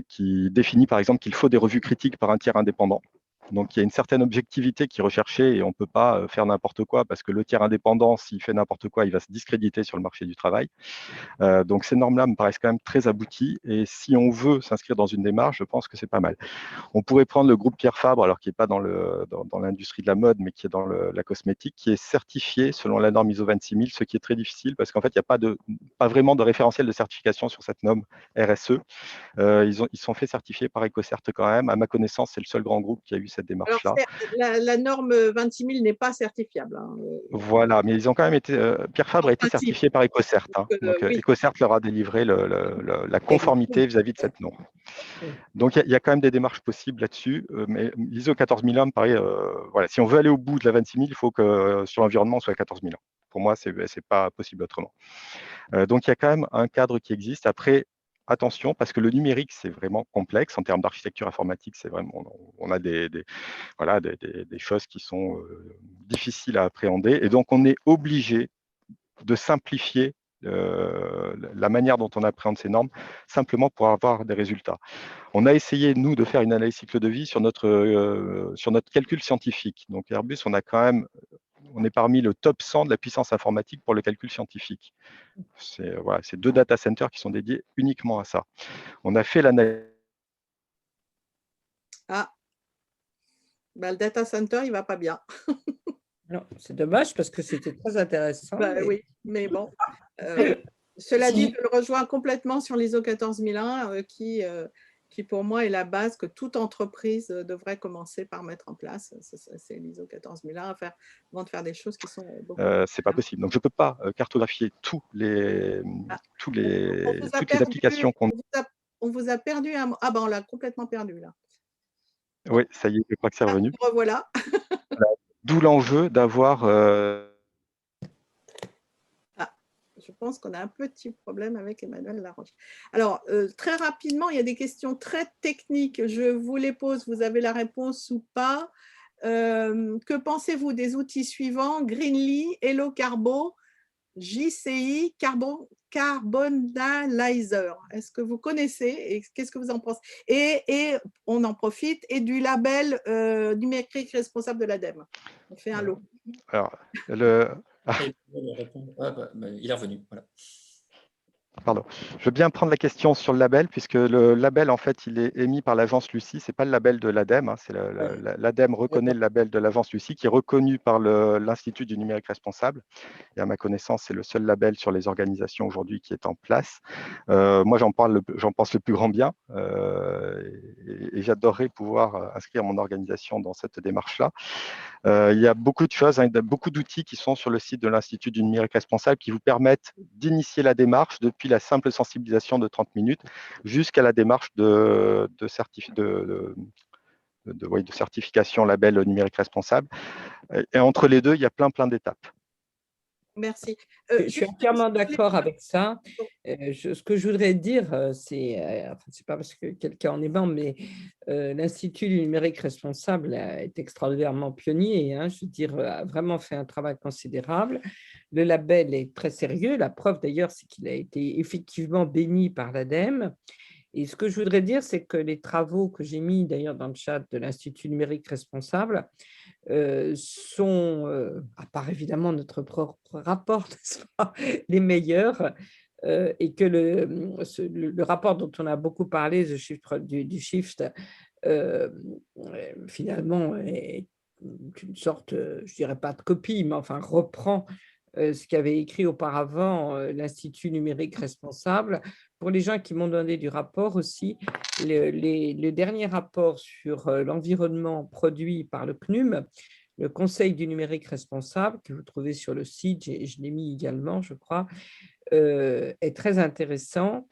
qui définit, par exemple, qu'il faut des revues critiques par un tiers indépendant. Donc, il y a une certaine objectivité qui est recherchée et on ne peut pas faire n'importe quoi parce que le tiers indépendant, s'il fait n'importe quoi, il va se discréditer sur le marché du travail. Donc, ces normes-là me paraissent quand même très abouties et si on veut s'inscrire dans une démarche, je pense que c'est pas mal. On pourrait prendre le groupe Pierre Fabre, alors qui n'est pas dans l'industrie de la mode, mais qui est dans la cosmétique, qui est certifié selon la norme ISO 26000, ce qui est très difficile parce qu'en fait, il n'y a pas vraiment de référentiel de certification sur cette norme RSE. Ils sont fait certifier par EcoCert quand même. À ma connaissance, c'est le seul grand groupe qui a eu cette démarche-là. La norme 26 000 n'est pas certifiable. Voilà, mais ils ont quand même été. Pierre Fabre a été certifié par EcoCert. Donc, oui. EcoCert leur a délivré la conformité vis-à-vis de cette norme. Donc, il y a quand même des démarches possibles là-dessus. Mais l'ISO 14001, pareil, voilà, si on veut aller au bout de la 26 000, il faut que sur l'environnement, on soit à 14 000. Pour moi, ce n'est pas possible autrement. Donc, il y a quand même un cadre qui existe. Après, attention, parce que le numérique, c'est vraiment complexe. En termes d'architecture informatique, c'est vraiment, on a des choses qui sont difficiles à appréhender. Et donc, on est obligé de simplifier la manière dont on appréhende ces normes, simplement pour avoir des résultats. On a essayé, nous, de faire une analyse cycle de vie sur notre calcul scientifique. Donc, Airbus, on est parmi le top 100 de la puissance informatique pour le calcul scientifique. C'est 2 data centers qui sont dédiés uniquement à ça. On a fait l'analyse. Le data center, il ne va pas bien. Non, c'est dommage parce que c'était très intéressant. Oui, mais bon. Cela dit, je le rejoins complètement sur l'ISO 14001 qui, pour moi, est la base que toute entreprise devrait commencer par mettre en place. C'est l'ISO 14001 avant de faire des choses qui sont beaucoup… c'est pas possible. Donc, je ne peux pas cartographier toutes les applications qu'on… On vous a perdu un… Ah, on l'a complètement perdu, là. Oui, ça y est, je crois que c'est revenu. Revoilà. D'où l'enjeu d'avoir… Je pense qu'on a un petit problème avec Emmanuel Laroche. Alors, très rapidement, il y a des questions très techniques. Je vous les pose, vous avez la réponse ou pas. Que pensez-vous des outils suivants? Greenly, Hello Carbo, JCI, Carbonalizer. Est-ce que vous connaissez et qu'est-ce que vous en pensez? Et on en profite, et du label numérique responsable de l'ADEME. On fait un lot. Alors, il est revenu, voilà. Pardon. Je veux bien prendre la question sur le label, puisque le label, en fait, il est émis par l'agence Lucie. Ce n'est pas le label de l'ADEME. Hein, l'ADEME reconnaît le label de l'agence Lucie, qui est reconnu par l'Institut du numérique responsable. Et à ma connaissance, c'est le seul label sur les organisations aujourd'hui qui est en place. Moi, j'en pense le plus grand bien. Et j'adorerais pouvoir inscrire mon organisation dans cette démarche-là. Il y a beaucoup de choses, beaucoup d'outils qui sont sur le site de l'Institut du numérique responsable qui vous permettent d'initier la démarche depuis la simple sensibilisation de 30 minutes jusqu'à la démarche de certification label numérique responsable. Et entre les deux, il y a plein d'étapes. Merci. Je suis entièrement d'accord avec ça. Ce que je voudrais dire, c'est pas parce que quelqu'un en est membre, mais l'Institut du numérique responsable est extraordinairement pionnier. Je veux dire, a vraiment fait un travail considérable. Le label est très sérieux. La preuve d'ailleurs, c'est qu'il a été effectivement béni par l'ADEME. Et ce que je voudrais dire, c'est que les travaux que j'ai mis d'ailleurs dans le chat de l'Institut numérique responsable sont, à part évidemment notre propre rapport, les meilleurs, et que le rapport dont on a beaucoup parlé, du Shift, finalement est une sorte, je dirais pas de copie, mais enfin reprend ce qu'avait écrit auparavant l'Institut numérique responsable. Pour les gens qui m'ont donné du rapport aussi, le dernier rapport sur l'environnement produit par le CNUM, le Conseil du numérique responsable, que vous trouvez sur le site, et je l'ai mis également, je crois, est très intéressant,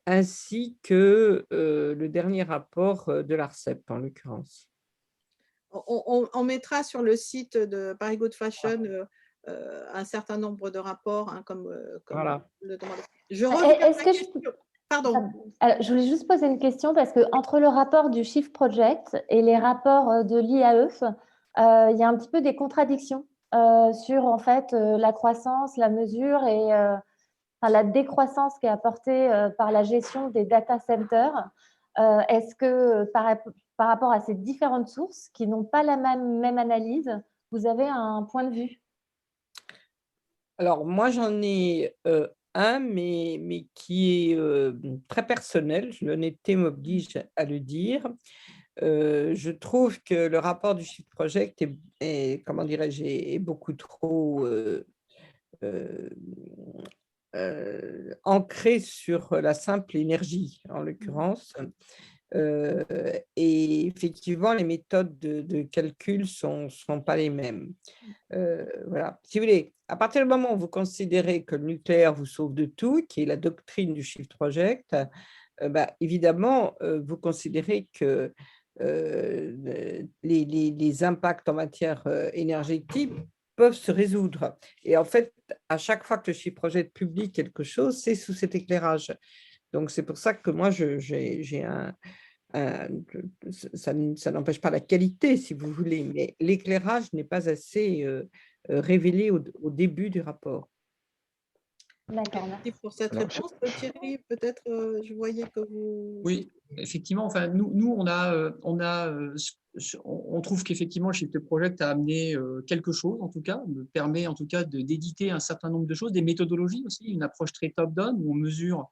ainsi que le dernier rapport de l'ARCEP, en l'occurrence. On mettra sur le site de Paris Good Fashion un certain nombre de rapports, comme voilà. le demandait. Pardon. Alors, je voulais juste poser une question parce que entre le rapport du Shift Project et les rapports de l'IAE, il y a un petit peu des contradictions. sur en fait la croissance, la mesure et la décroissance qui est apportée par la gestion des data centers. Est-ce que par rapport à ces différentes sources qui n'ont pas la même analyse, vous avez un point de vue? Alors, moi, j'en ai un, mais qui est très personnel. L'honnêteté m'oblige à le dire. Je trouve que le rapport du Shift Project comment dirais-je, est beaucoup trop euh, ancré sur la simple énergie, en l'occurrence. Et effectivement, les méthodes de calcul ne sont pas les mêmes. Voilà. Si vous voulez, à partir du moment où vous considérez que le nucléaire vous sauve de tout, qui est la doctrine du Shift Project, évidemment, vous considérez que les impacts en matière énergétique peuvent se résoudre. Et en fait, à chaque fois que le Shift Project publie quelque chose, c'est sous cet éclairage. Donc, c'est pour ça que moi, j'ai ça n'empêche pas la qualité, si vous voulez, mais l'éclairage n'est pas assez révélé au début du rapport. D'accord, Merci pour cette Alors, réponse. Thierry, peut-être, je voyais que vous… Oui, effectivement. Enfin, nous on trouve qu'effectivement, le Shift Project a amené quelque chose, en tout cas, permet en tout cas d'éditer un certain nombre de choses, des méthodologies aussi, une approche très top-down où on mesure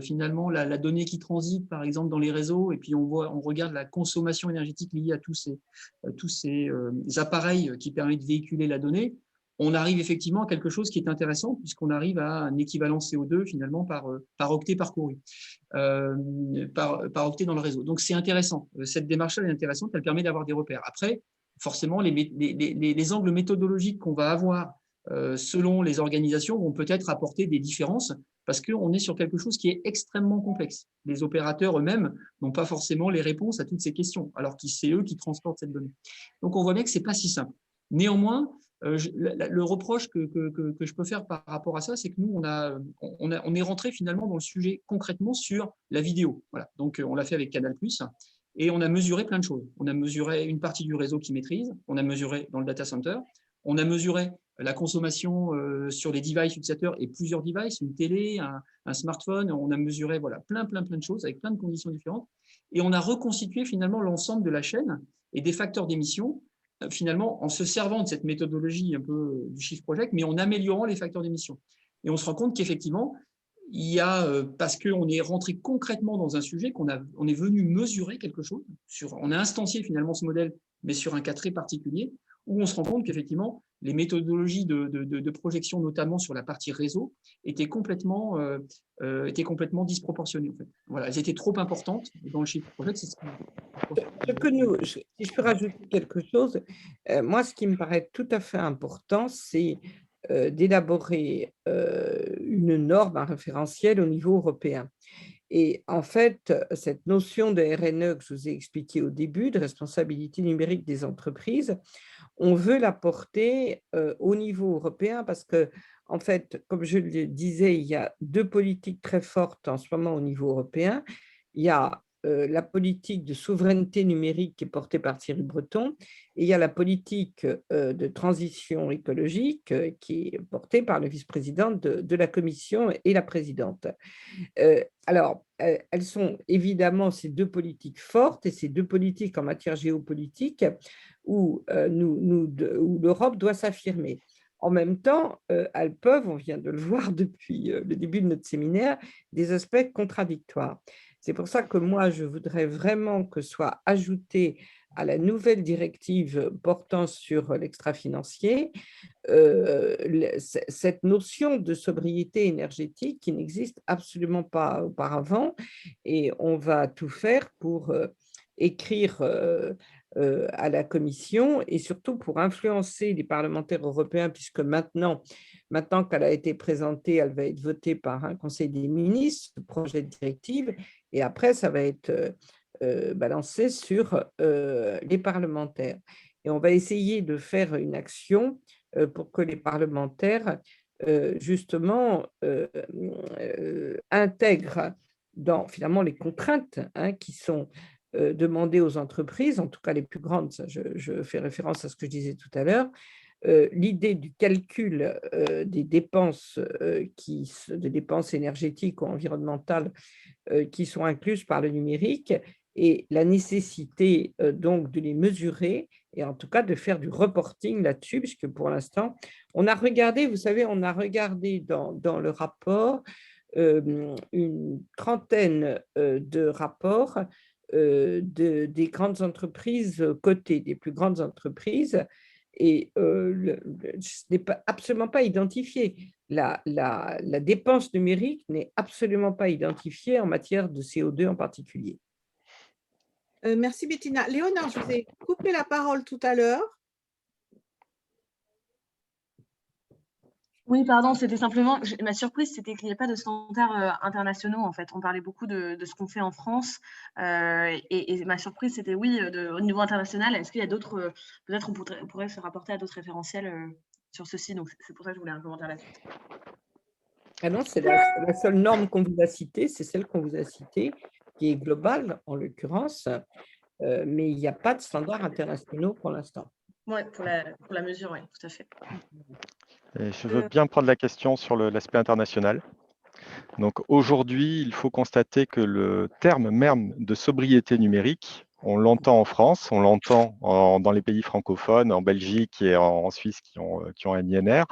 finalement la donnée qui transite, par exemple, dans les réseaux, et puis on regarde la consommation énergétique liée à tous ces appareils qui permettent de véhiculer la donnée. On arrive effectivement à quelque chose qui est intéressant puisqu'on arrive à un équivalent CO2 finalement par octet parcouru, par octet dans le réseau. Donc c'est intéressant. Cette démarche-là est intéressante, elle permet d'avoir des repères. Après, forcément, les angles méthodologiques qu'on va avoir selon les organisations vont peut-être apporter des différences parce qu'on est sur quelque chose qui est extrêmement complexe. Les opérateurs eux-mêmes n'ont pas forcément les réponses à toutes ces questions, alors que c'est eux qui transportent cette donnée. Donc on voit bien que ce n'est pas si simple. Néanmoins, le reproche que je peux faire par rapport à ça, c'est que nous, on est rentré finalement dans le sujet concrètement sur la vidéo. Voilà. Donc, on l'a fait avec Canal+, et on a mesuré plein de choses. On a mesuré une partie du réseau qui maîtrise, on a mesuré dans le data center, on a mesuré la consommation sur les devices utilisateurs et plusieurs devices, une télé, un smartphone, on a mesuré voilà, plein de choses avec plein de conditions différentes, et on a reconstitué finalement l'ensemble de la chaîne et des facteurs d'émission finalement en se servant de cette méthodologie un peu du Shift Project, mais en améliorant les facteurs d'émission. Et on se rend compte qu'effectivement, il y a, parce qu'on est rentré concrètement dans un sujet, on est venu mesurer quelque chose, on a instancié finalement ce modèle, mais sur un cas très particulier, où on se rend compte qu'effectivement, les méthodologies de projection, notamment sur la partie réseau, étaient complètement disproportionnées. En fait. Voilà, elles étaient trop importantes dans le Shift Project. C'est Si je peux rajouter quelque chose, moi, ce qui me paraît tout à fait important, c'est d'élaborer une norme, un référentiel au niveau européen. Et en fait, cette notion de RNE que je vous ai expliquée au début, de responsabilité numérique des entreprises, on veut la porter au niveau européen parce que, en fait, comme je le disais, il y a deux politiques très fortes en ce moment au niveau européen. Il y a la politique de souveraineté numérique qui est portée par Thierry Breton et il y a la politique de transition écologique qui est portée par le vice-président de la Commission et la présidente. Alors, elles sont évidemment ces deux politiques fortes et ces deux politiques en matière géopolitique où l'Europe doit s'affirmer. En même temps, elles peuvent, on vient de le voir depuis le début de notre séminaire, des aspects contradictoires. C'est pour ça que moi, je voudrais vraiment que soit ajouté à la nouvelle directive portant sur l'extra-financier cette notion de sobriété énergétique qui n'existe absolument pas auparavant. Et on va tout faire pour écrire à la Commission et surtout pour influencer les parlementaires européens, puisque maintenant qu'elle a été présentée, elle va être votée par un Conseil des ministres, ce projet de directive, et après, ça va être balancé sur les parlementaires. Et on va essayer de faire une action pour que les parlementaires, justement, intègrent dans finalement les contraintes qui sont demandées aux entreprises, en tout cas les plus grandes, ça, je fais référence à ce que je disais tout à l'heure, l'idée du calcul des dépenses, des dépenses énergétiques ou environnementales qui sont incluses par le numérique et la nécessité donc de les mesurer et en tout cas de faire du reporting là-dessus, puisque pour l'instant, on a regardé, vous savez, on a regardé dans le rapport une trentaine de rapports des grandes entreprises cotées, des plus grandes entreprises, et ce n'est absolument pas identifié. La dépense numérique n'est absolument pas identifiée en matière de CO2 en particulier. Merci Bettina. Léonard, je vous ai coupé la parole tout à l'heure. Oui, pardon, c'était simplement, ma surprise, c'était qu'il n'y ait pas de standards internationaux, en fait. On parlait beaucoup de ce qu'on fait en France. Et ma surprise, c'était, oui, au niveau international, est-ce qu'il y a d'autres, peut-être on pourrait se rapporter à d'autres référentiels sur ceci. Donc, c'est pour ça que je voulais un commentaire là-dessus. Ah non, c'est la seule norme qu'on vous a citée, c'est celle qu'on vous a citée, qui est globale en l'occurrence, mais il n'y a pas de standards internationaux pour l'instant. Oui, pour la mesure, oui, tout à fait. Et je veux bien prendre la question sur l'aspect international. Donc aujourd'hui, il faut constater que le terme même de sobriété numérique, on l'entend en France, on l'entend dans les pays francophones, en Belgique et en Suisse qui ont un INR.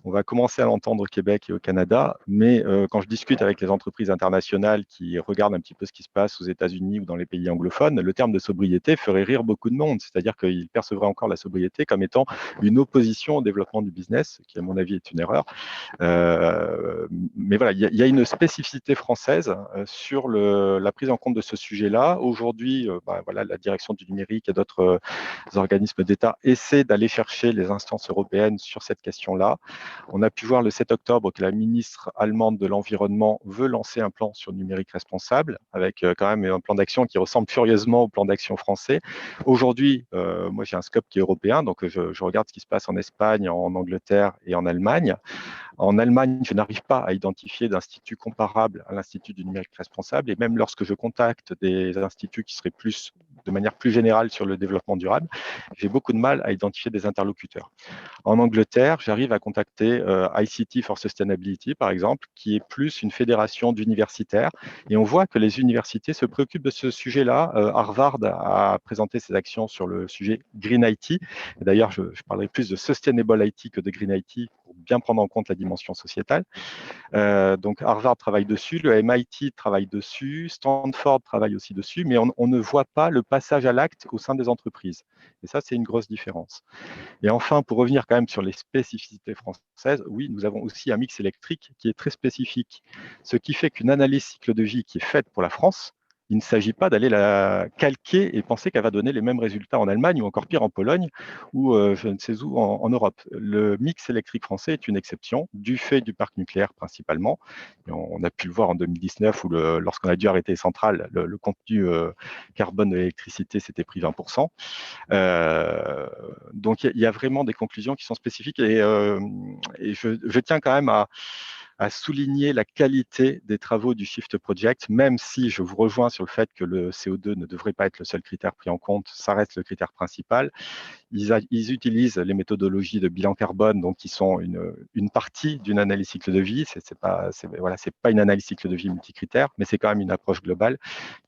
On va commencer à l'entendre au Québec et au Canada, mais quand je discute avec les entreprises internationales qui regardent un petit peu ce qui se passe aux États-Unis ou dans les pays anglophones, le terme de sobriété ferait rire beaucoup de monde, c'est-à-dire qu'ils percevraient encore la sobriété comme étant une opposition au développement du business, ce qui à mon avis est une erreur. Mais voilà, il y a une spécificité française sur la prise en compte de ce sujet-là. Aujourd'hui, voilà, la direction du numérique et d'autres organismes d'État essaient d'aller chercher les instances européennes sur cette question-là. On a pu voir le 7 octobre que la ministre allemande de l'Environnement veut lancer un plan sur le numérique responsable, avec quand même un plan d'action qui ressemble furieusement au plan d'action français. Aujourd'hui, moi j'ai un scope qui est européen, donc je regarde ce qui se passe en Espagne, en Angleterre et en Allemagne. En Allemagne, je n'arrive pas à identifier d'institut comparable à l'Institut du numérique responsable. Et même lorsque je contacte des instituts qui seraient de manière plus générale sur le développement durable, j'ai beaucoup de mal à identifier des interlocuteurs. En Angleterre, j'arrive à contacter ICT for Sustainability, par exemple, qui est plus une fédération d'universitaires. Et on voit que les universités se préoccupent de ce sujet-là. Harvard a présenté ses actions sur le sujet Green IT. D'ailleurs, je parlerai plus de Sustainable IT que de Green IT pour bien prendre en compte la dimension sociétale. Donc, Harvard travaille dessus, le MIT travaille dessus, Stanford travaille aussi dessus, mais on ne voit pas le passage à l'acte au sein des entreprises. Et ça, c'est une grosse différence. Et enfin, pour revenir quand même sur les spécificités françaises, oui, nous avons aussi un mix électrique qui est très spécifique. Ce qui fait qu'une analyse cycle de vie qui est faite pour la France, il ne s'agit pas d'aller la calquer et penser qu'elle va donner les mêmes résultats en Allemagne ou encore pire en Pologne ou je ne sais où en Europe. Le mix électrique français est une exception du fait du parc nucléaire principalement. Et on a pu le voir en 2019 où lorsqu'on a dû arrêter les centrales, le contenu carbone de l'électricité s'était pris 20%. Donc il y a vraiment des conclusions qui sont spécifiques et je tiens quand même à souligner la qualité des travaux du Shift Project, même si je vous rejoins sur le fait que le CO2 ne devrait pas être le seul critère pris en compte, ça reste le critère principal. Ils utilisent les méthodologies de bilan carbone, donc qui sont une partie d'une analyse cycle de vie. C'est pas une analyse cycle de vie multicritère, mais c'est quand même une approche globale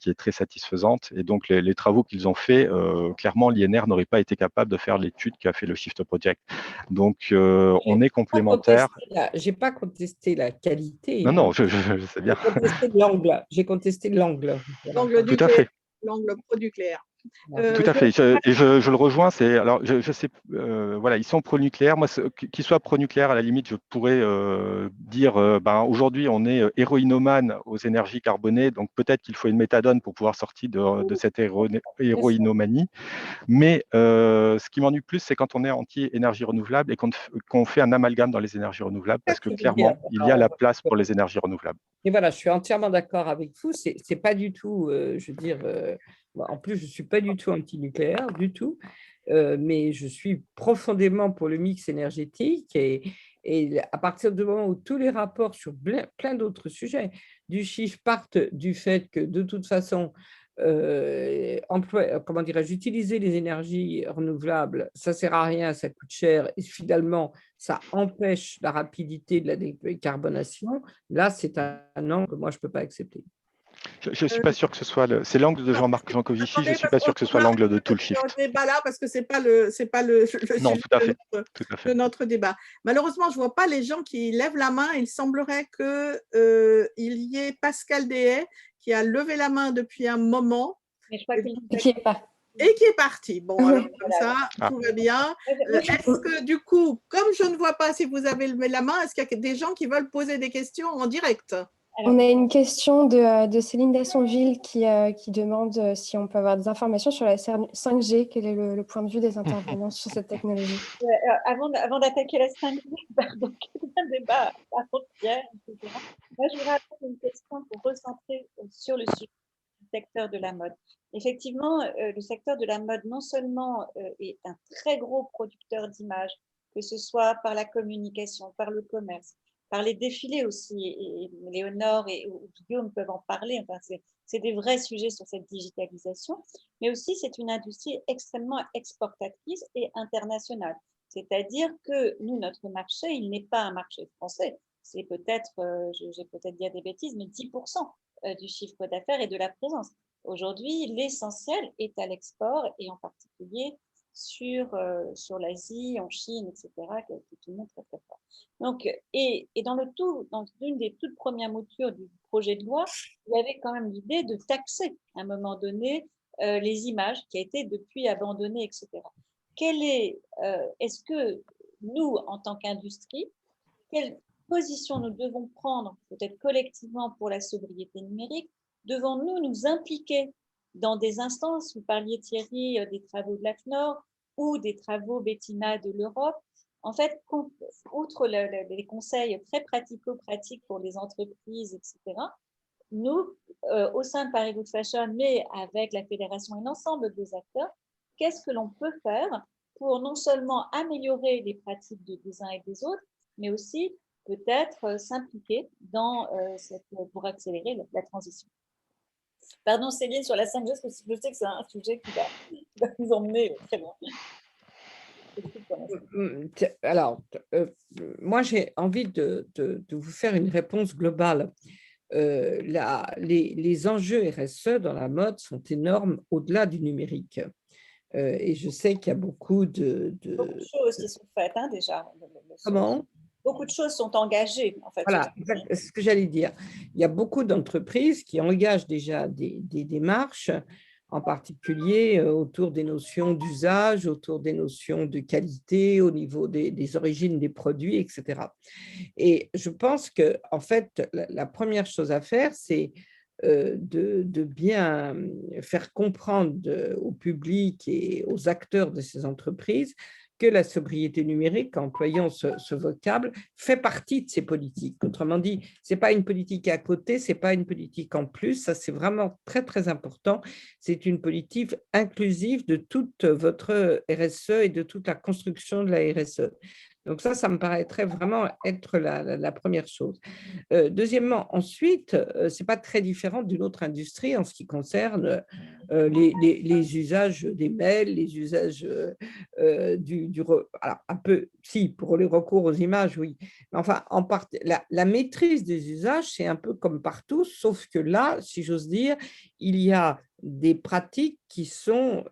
qui est très satisfaisante. Et donc les travaux qu'ils ont fait, clairement, l'INR n'aurait pas été capable de faire l'étude qu'a fait le Shift Project. Donc on est complémentaires. Je n'ai pas contesté la qualité. Non, je sais bien. J'ai contesté l'angle. L'angle Tout à fait. L'angle pro-nucléaire. Tout à fait. Je le rejoins. Alors, je sais, voilà, ils sont pro-nucléaire. Moi, qu'ils soient pro-nucléaire, à la limite, je pourrais dire, aujourd'hui, on est héroïnomane aux énergies carbonées, donc peut-être qu'il faut une méthadone pour pouvoir sortir de cette héroïnomanie. Mais ce qui m'ennuie plus, c'est quand on est anti-énergie renouvelable et qu'on fait un amalgame dans les énergies renouvelables, parce que clairement, il y a la place pour les énergies renouvelables. Et voilà, je suis entièrement d'accord avec vous. C'est pas du tout, je veux dire, en plus, je ne suis pas du tout anti-nucléaire, du tout, mais je suis profondément pour le mix énergétique et à partir du moment où tous les rapports sur plein d'autres sujets du chiffre partent du fait que de toute façon, comment dirais-je, utiliser les énergies renouvelables, ça ne sert à rien, ça coûte cher et finalement, ça empêche la rapidité de la décarbonation, là, c'est un angle que moi, je ne peux pas accepter. Je ne suis pas sûr que ce soit c'est l'angle de Jean-Marc Jancovici, je ne Attendez, suis pas sûr que ce soit l'angle de tout le on shift. débat là parce que c'est pas le Non, sujet tout à fait. Tout à fait. de notre débat. Malheureusement, je vois pas les gens qui lèvent la main. Il semblerait que il y ait Pascal Dehaye qui a levé la main depuis un moment Mais je crois qu'il Et qui est pas. et qui est parti. Bon, alors comme ça, Ah. tout va bien. Est-ce que du coup, comme je ne vois pas si vous avez levé la main, est-ce qu'il y a des gens qui veulent poser des questions en direct? On a une question de Céline Dassonville qui demande si on peut avoir des informations sur la 5G. Quel est le point de vue des intervenants sur cette technologie? Avant d'attaquer la 5G, pardon, un débat à frontière, etc. Moi, je voudrais apporter une question pour recentrer sur le sujet du secteur de la mode. Effectivement, le secteur de la mode, non seulement est un très gros producteur d'images, que ce soit par la communication, par le commerce, par les défilés aussi, et Léonore et Guillaume peuvent en parler, enfin, c'est des vrais sujets sur cette digitalisation, mais aussi c'est une industrie extrêmement exportatrice et internationale. C'est-à-dire que nous, notre marché, il n'est pas un marché français, c'est peut-être, j'ai peut-être dit des bêtises, mais 10% du chiffre d'affaires et de la présence. Aujourd'hui, l'essentiel est à l'export et en particulier sur l'Asie, en Chine, etc., qui tout le monde très très fort. Donc, et dans une des toutes premières moutures du projet de loi, il y avait quand même l'idée de taxer à un moment donné les images qui a été depuis abandonnées, etc. Est-ce que nous, en tant qu'industrie, quelle position nous devons prendre, peut-être collectivement pour la sobriété numérique? Devons-nous nous impliquer dans des instances, vous parliez Thierry des travaux de l'AFNOR ou des travaux Bettina de l'Europe, en fait, outre les conseils très pratico-pratiques pour les entreprises, etc., nous, au sein de Paris Good Fashion, mais avec la fédération et l'ensemble des acteurs, qu'est-ce que l'on peut faire pour non seulement améliorer les pratiques des uns et des autres, mais aussi peut-être s'impliquer pour accélérer la transition. Pardon Céline, sur la 5G, parce que je sais que c'est un sujet qui va nous emmener très loin. Alors, moi j'ai envie de vous faire une réponse globale. Les enjeux RSE dans la mode sont énormes au-delà du numérique. Et je sais qu'il y a beaucoup de choses qui sont faites déjà. Comment ? Beaucoup de choses sont engagées, en fait. Voilà, c'est ce que j'allais dire. Il y a beaucoup d'entreprises qui engagent déjà des démarches, en particulier autour des notions d'usage, autour des notions de qualité, au niveau des origines des produits, etc. Et je pense que, en fait, la première chose à faire, c'est de bien faire comprendre au public et aux acteurs de ces entreprises que la sobriété numérique, employant ce vocable, fait partie de ces politiques. Autrement dit, ce n'est pas une politique à côté, ce n'est pas une politique en plus, ça c'est vraiment très très important. C'est une politique inclusive de toute votre RSE et de toute la construction de la RSE. Donc ça me paraîtrait vraiment être la première chose. Deuxièmement, ensuite, ce n'est pas très différent d'une autre industrie en ce qui concerne les usages des mails, les usages alors un peu, si, pour les recours aux images, oui. Mais enfin, la maîtrise des usages, c'est un peu comme partout, sauf que là, si j'ose dire, il y a des pratiques qui sont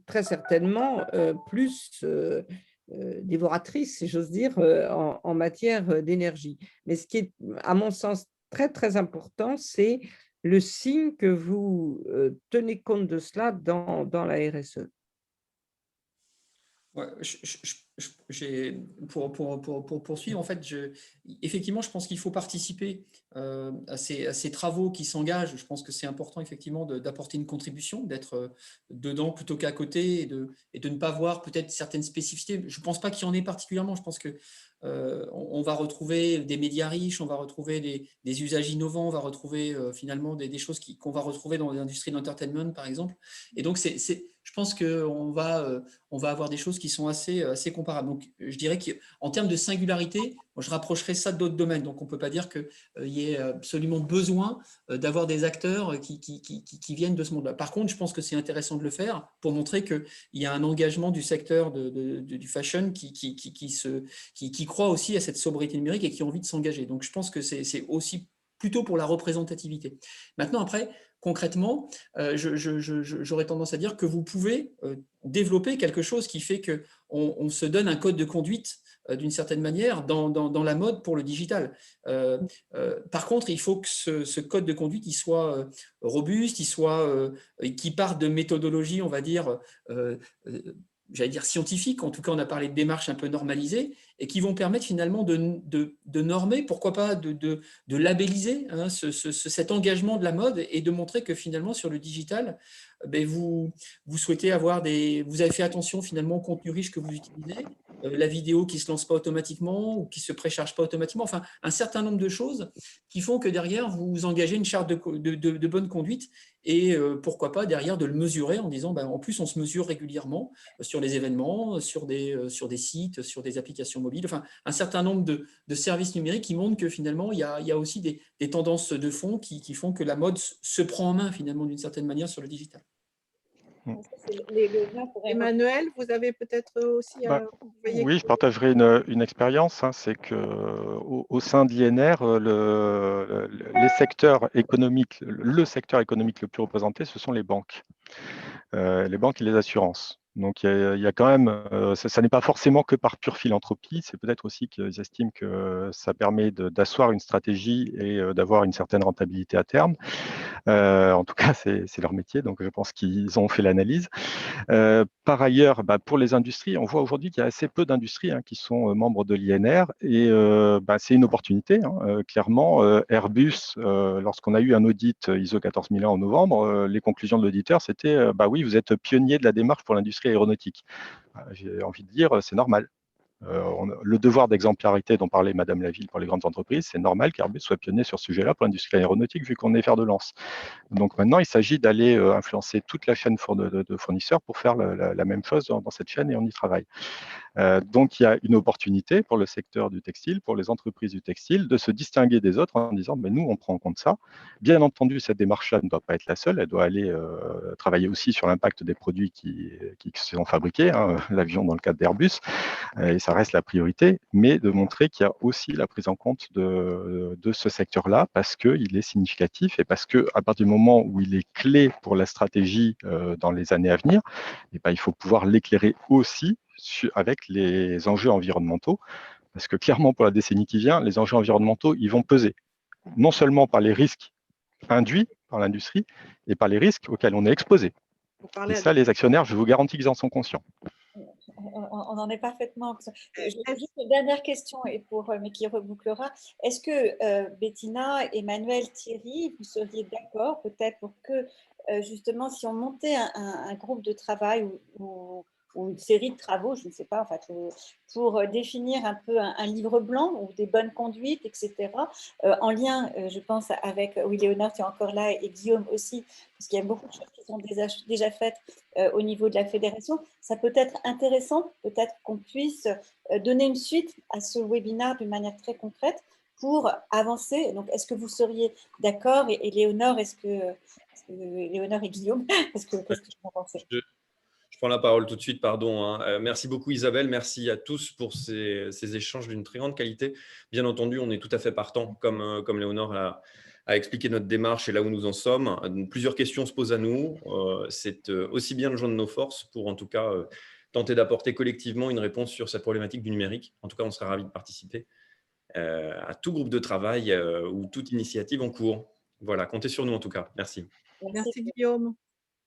très certainement plus dévoratrice, si j'ose dire, en matière d'énergie. Mais ce qui est, à mon sens, très, très important, c'est le signe que vous tenez compte de cela dans la RSE. Ouais, pour poursuivre, en fait, effectivement, je pense qu'il faut participer à ces travaux qui s'engagent. Je pense que c'est important, effectivement, d'apporter une contribution, d'être dedans plutôt qu'à côté et de ne pas voir peut-être certaines spécificités. Je ne pense pas qu'il y en ait particulièrement. Je pense que on va retrouver des médias riches, on va retrouver des usages innovants, on va retrouver finalement des choses qu'on va retrouver dans l'industrie de l'entertainment, par exemple. Et donc, je pense qu'on va avoir des choses qui sont assez comparables. Donc, je dirais qu'en termes de singularité, Moi, je rapprocherais ça d'autres domaines. Donc, on ne peut pas dire qu'il y ait absolument besoin d'avoir des acteurs qui viennent de ce monde-là. Par contre, je pense que c'est intéressant de le faire pour montrer qu'il y a un engagement du secteur du fashion qui croit aussi à cette sobriété numérique et qui a envie de s'engager. Donc, je pense que c'est aussi plutôt pour la représentativité. Maintenant, après, concrètement, j'aurais tendance à dire que vous pouvez développer quelque chose qui fait qu'on se donne un code de conduite d'une certaine manière dans la mode pour le digital. Par contre, il faut que ce code de conduite il soit robuste, qu'il parte de méthodologies, on va dire, j'allais dire scientifiques, en tout cas on a parlé de démarches un peu normalisées, et qui vont permettre finalement de normer, pourquoi pas de labelliser hein, cet engagement de la mode et de montrer que finalement sur le digital, ben vous souhaitez avoir vous avez fait attention finalement au contenu riche que vous utilisez, la vidéo qui ne se lance pas automatiquement ou qui ne se précharge pas automatiquement, enfin un certain nombre de choses qui font que derrière vous engagez une charte de bonne conduite et pourquoi pas derrière de le mesurer en disant ben, en plus on se mesure régulièrement sur les événements, sur des sites, sur des applications mobiles, enfin un certain nombre de services numériques qui montrent que finalement il y a aussi des tendances de fond qui font que la mode se prend en main finalement d'une certaine manière sur le digital. Emmanuel, vous avez peut-être aussi… oui, je partagerai une expérience. Hein, c'est qu'au sein de l'INR, les secteurs économiques, le secteur économique le plus représenté, ce sont les banques et les assurances. Donc, il y a quand même, ça n'est pas forcément que par pure philanthropie, c'est peut-être aussi qu'ils estiment que ça permet d'asseoir une stratégie et d'avoir une certaine rentabilité à terme. En tout cas, c'est leur métier, donc je pense qu'ils ont fait l'analyse. Par ailleurs, pour les industries, on voit aujourd'hui qu'il y a assez peu d'industries qui sont membres de l'INR et c'est une opportunité. Clairement, Airbus, lorsqu'on a eu un audit ISO 14001 en novembre, les conclusions de l'auditeur, c'était oui, vous êtes pionnier de la démarche pour l'industrie aéronautique. J'ai envie de dire, c'est normal. Le devoir d'exemplarité dont parlait Madame Laville pour les grandes entreprises, c'est normal qu'Airbus soit pionnier sur ce sujet-là pour l'industrie aéronautique, vu qu'on est fer de lance. Donc maintenant, il s'agit d'aller influencer toute la chaîne de fournisseurs pour faire la même chose dans cette chaîne et on y travaille. Donc il y a une opportunité pour le secteur du textile, pour les entreprises du textile, de se distinguer des autres en disant nous, on prend en compte ça. Bien entendu, cette démarche-là ne doit pas être la seule, elle doit aller travailler aussi sur l'impact des produits qui sont fabriqués, l'avion dans le cadre d'Airbus, et ça reste la priorité, mais de montrer qu'il y a aussi la prise en compte de ce secteur-là parce qu'il est significatif et parce qu'à partir du moment où il est clé pour la stratégie dans les années à venir, il faut pouvoir l'éclairer aussi avec les enjeux environnementaux, parce que clairement pour la décennie qui vient, les enjeux environnementaux, ils vont peser, non seulement par les risques induits par l'industrie, et par les risques auxquels on est exposé. Et ça, les actionnaires, je vous garantis qu'ils en sont conscients. On en est parfaitement. Juste une dernière question, mais qui rebouclera. Est-ce que Bettina, Emmanuel, Thierry, vous seriez d'accord peut-être pour que justement, si on montait un groupe de travail ou une série de travaux, je ne sais pas, en fait, pour définir un peu un livre blanc ou des bonnes conduites, etc., en lien, je pense, avec Léonore qui est encore là et Guillaume aussi, parce qu'il y a beaucoup de choses qui sont déjà faites au niveau de la fédération. Ça peut être intéressant, peut-être qu'on puisse donner une suite à ce webinaire d'une manière très concrète pour avancer. Donc, est-ce que vous seriez d'accord et Léonore, Léonore et Guillaume, qu'est-ce que vous en pensez ? Je prends la parole tout de suite, pardon. Merci beaucoup Isabelle, merci à tous pour ces échanges d'une très grande qualité. Bien entendu, on est tout à fait partant, comme Léonore a expliqué notre démarche et là où nous en sommes. Plusieurs questions se posent à nous. C'est aussi bien de joindre nos forces pour en tout cas tenter d'apporter collectivement une réponse sur cette problématique du numérique. En tout cas, on sera ravis de participer à tout groupe de travail ou toute initiative en cours. Voilà, comptez sur nous en tout cas. Merci. Merci Guillaume.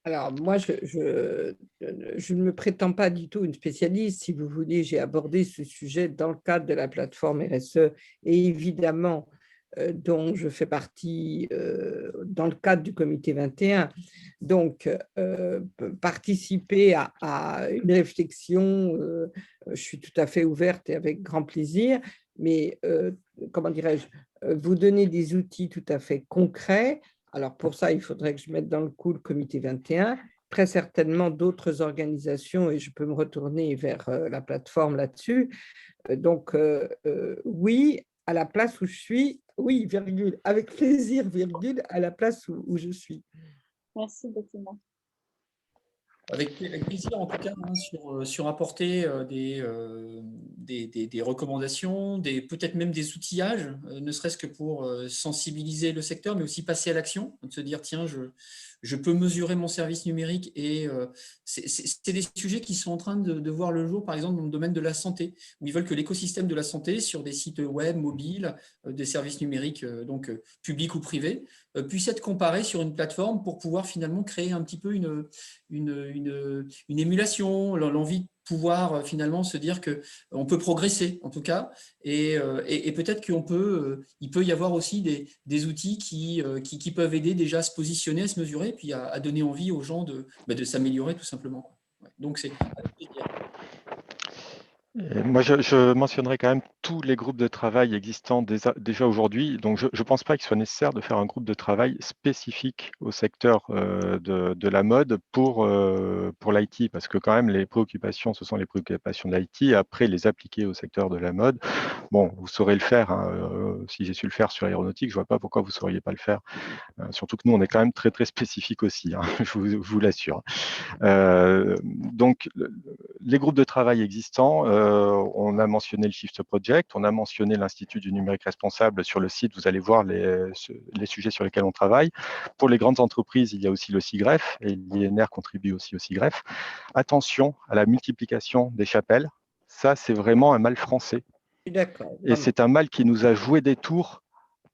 Alors, moi, je ne me prétends pas du tout une spécialiste. Si vous voulez, j'ai abordé ce sujet dans le cadre de la plateforme RSE et évidemment, dont je fais partie dans le cadre du comité 21. Donc, participer à une réflexion, je suis tout à fait ouverte et avec grand plaisir, mais comment dirais-je, vous donner des outils tout à fait concrets. Alors, pour ça, il faudrait que je mette dans le coup le comité 21, très certainement d'autres organisations et je peux me retourner vers la plateforme là-dessus. Donc, oui, à la place où je suis, oui, virgule, avec plaisir, virgule, à la place où je suis. Merci, Bettina. Avec plaisir, en tout cas, hein, sur apporter des recommandations, peut-être même des outillages, ne serait-ce que pour sensibiliser le secteur, mais aussi passer à l'action, de se dire, tiens, je peux mesurer mon service numérique. Et c'est des sujets qui sont en train de voir le jour, par exemple, dans le domaine de la santé, où ils veulent que l'écosystème de la santé, sur des sites web, mobiles, des services numériques, donc publics ou privés, puisse être comparé sur une plateforme pour pouvoir finalement créer un petit peu une émulation, l'envie de pouvoir finalement se dire qu'on peut progresser en tout cas, et peut-être il peut y avoir aussi des outils qui peuvent aider déjà à se positionner, à se mesurer, puis à donner envie aux gens de s'améliorer tout simplement. Ouais. Donc c'est avec plaisir. Et moi, je mentionnerai quand même tous les groupes de travail existants déjà aujourd'hui. Donc, je ne pense pas qu'il soit nécessaire de faire un groupe de travail spécifique au secteur de la mode pour l'IT, parce que quand même, les préoccupations, ce sont les préoccupations de l'IT. Après, les appliquer au secteur de la mode, bon, vous saurez le faire. Hein, si j'ai su le faire sur l'aéronautique, je ne vois pas pourquoi vous ne sauriez pas le faire. Surtout que nous, on est quand même très, très spécifique aussi, hein, je vous l'assure. Donc, les groupes de travail existants, on a mentionné le Shift Project, on a mentionné l'Institut du numérique responsable. Sur le site, vous allez voir les sujets sur lesquels on travaille. Pour les grandes entreprises, il y a aussi le SIGREF, et l'INR contribue aussi au SIGREF. Attention à la multiplication des chapelles. Ça, c'est vraiment un mal français. D'accord. Et c'est un mal qui nous a joué des tours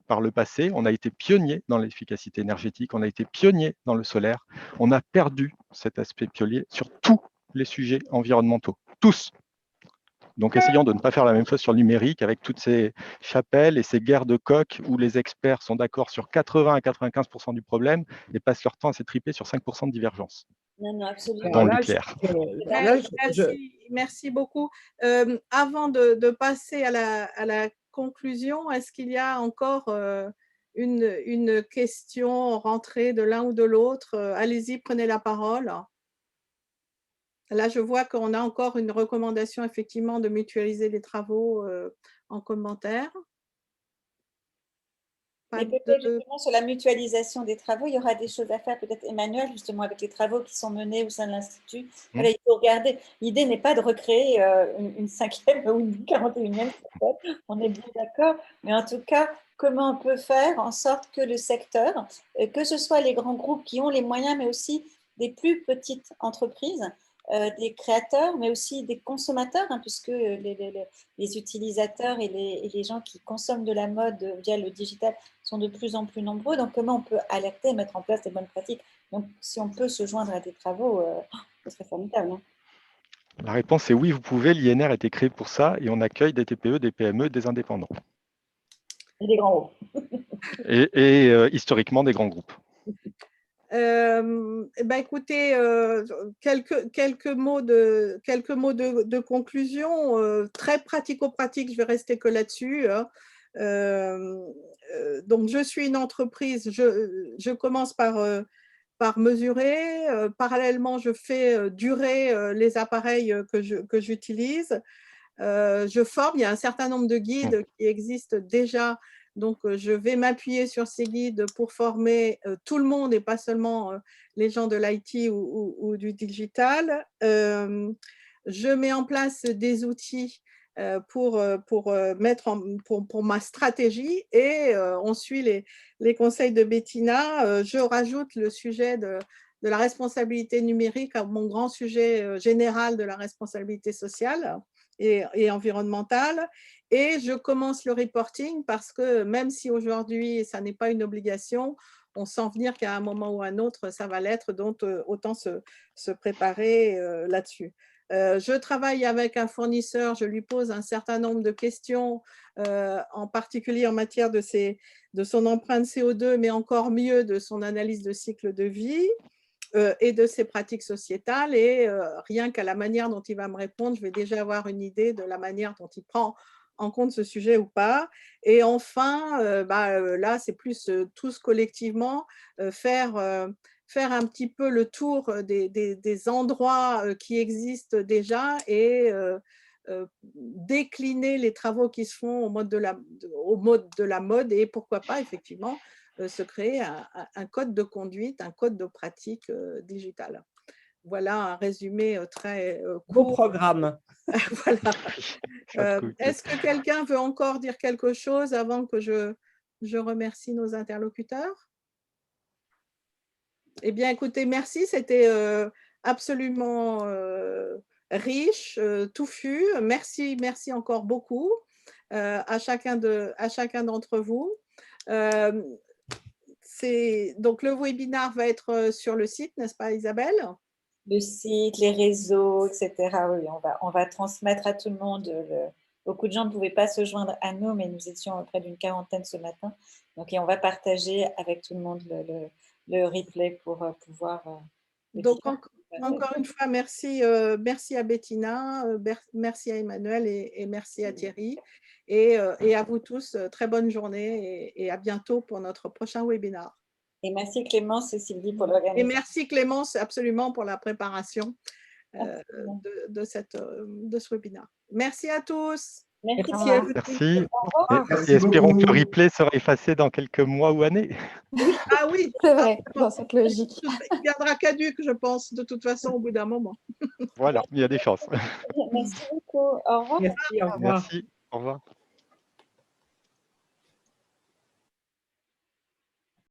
par le passé. On a été pionnier dans l'efficacité énergétique, on a été pionnier dans le solaire. On a perdu cet aspect pionnier sur tous les sujets environnementaux, tous. Donc, essayons de ne pas faire la même chose sur le numérique avec toutes ces chapelles et ces guerres de coq où les experts sont d'accord sur 80 à 95% du problème et passent leur temps à s'étriper sur 5% de divergence. Non, absolument. Dans le nucléaire. Merci beaucoup. Avant de passer à la conclusion, est-ce qu'il y a encore une question rentrée de l'un ou de l'autre? Allez-y, prenez la parole. Là, je vois qu'on a encore une recommandation, effectivement, de mutualiser les travaux en commentaire. Mais peut-être justement sur la mutualisation des travaux, il y aura des choses à faire. Peut-être Emmanuel, justement, avec les travaux qui sont menés au sein de l'Institut. Voilà, il faut regarder. L'idée n'est pas de recréer une 5e ou une 41e, on est bien d'accord. Mais en tout cas, comment on peut faire en sorte que le secteur, que ce soit les grands groupes qui ont les moyens, mais aussi des plus petites entreprises, des créateurs, mais aussi des consommateurs, hein, puisque les utilisateurs et les gens qui consomment de la mode via le digital sont de plus en plus nombreux. Donc, comment on peut alerter et mettre en place des bonnes pratiques? Donc, si on peut se joindre à des travaux, ce serait formidable. Hein. La réponse est oui, vous pouvez. L'INR a été créé pour ça et on accueille des TPE, des PME, des indépendants. Et des grands groupes. et historiquement, des grands groupes. Écoutez, quelques mots de conclusion, très pratico-pratique, je vais rester que là-dessus. Hein. Donc, je suis une entreprise, je commence par mesurer. Parallèlement, je fais durer les appareils que j'utilise. Je forme, il y a un certain nombre de guides qui existent déjà. Donc, je vais m'appuyer sur ces guides pour former tout le monde et pas seulement les gens de l'IT ou du digital. Je mets en place des outils pour ma stratégie et on suit les conseils de Bettina. Je rajoute le sujet de la responsabilité numérique à mon grand sujet général de la responsabilité sociale et environnementale. Et je commence le reporting parce que même si aujourd'hui, ça n'est pas une obligation, on sent venir qu'à un moment ou à un autre, ça va l'être, donc autant se préparer là-dessus. Je travaille avec un fournisseur, je lui pose un certain nombre de questions, en particulier en matière de son empreinte CO2, mais encore mieux de son analyse de cycle de vie. Et de ses pratiques sociétales, et rien qu'à la manière dont il va me répondre, je vais déjà avoir une idée de la manière dont il prend en compte ce sujet ou pas. Et enfin, là, c'est plus tous collectivement faire faire un petit peu le tour des endroits qui existent déjà et décliner les travaux qui se font au mode de la mode et pourquoi pas effectivement se créer un code de conduite, un code de pratique digital. Voilà un résumé très Beau court. programme. Voilà. Est-ce que quelqu'un veut encore dire quelque chose avant que je remercie nos interlocuteurs? Eh bien, écoutez, merci. C'était absolument riche, touffu. Merci encore beaucoup à chacun d'entre vous. Donc, le webinaire va être sur le site, n'est-ce pas, Isabelle? Le site, les réseaux, etc. Oui, on va transmettre à tout le monde. Beaucoup de gens ne pouvaient pas se joindre à nous, mais nous étions près d'une 40aine ce matin. Donc, et on va partager avec tout le monde le replay pour pouvoir… Donc, encore une fois, merci à Bettina, merci à Emmanuel et merci à Thierry. Et à vous tous, très bonne journée et à bientôt pour notre prochain webinaire. Et merci Clémence et Sylvie pour l'organisation. Et merci Clémence absolument pour la préparation de ce webinaire. Merci à tous. Merci à vous. Merci. Et espérons que le replay sera effacé dans quelques mois ou années. Ah oui, c'est vrai, dans cette logique. Il viendra caduc, je pense, de toute façon, au bout d'un moment. Voilà, il y a des chances. Merci beaucoup. Au revoir. Merci, au revoir. Merci, au revoir.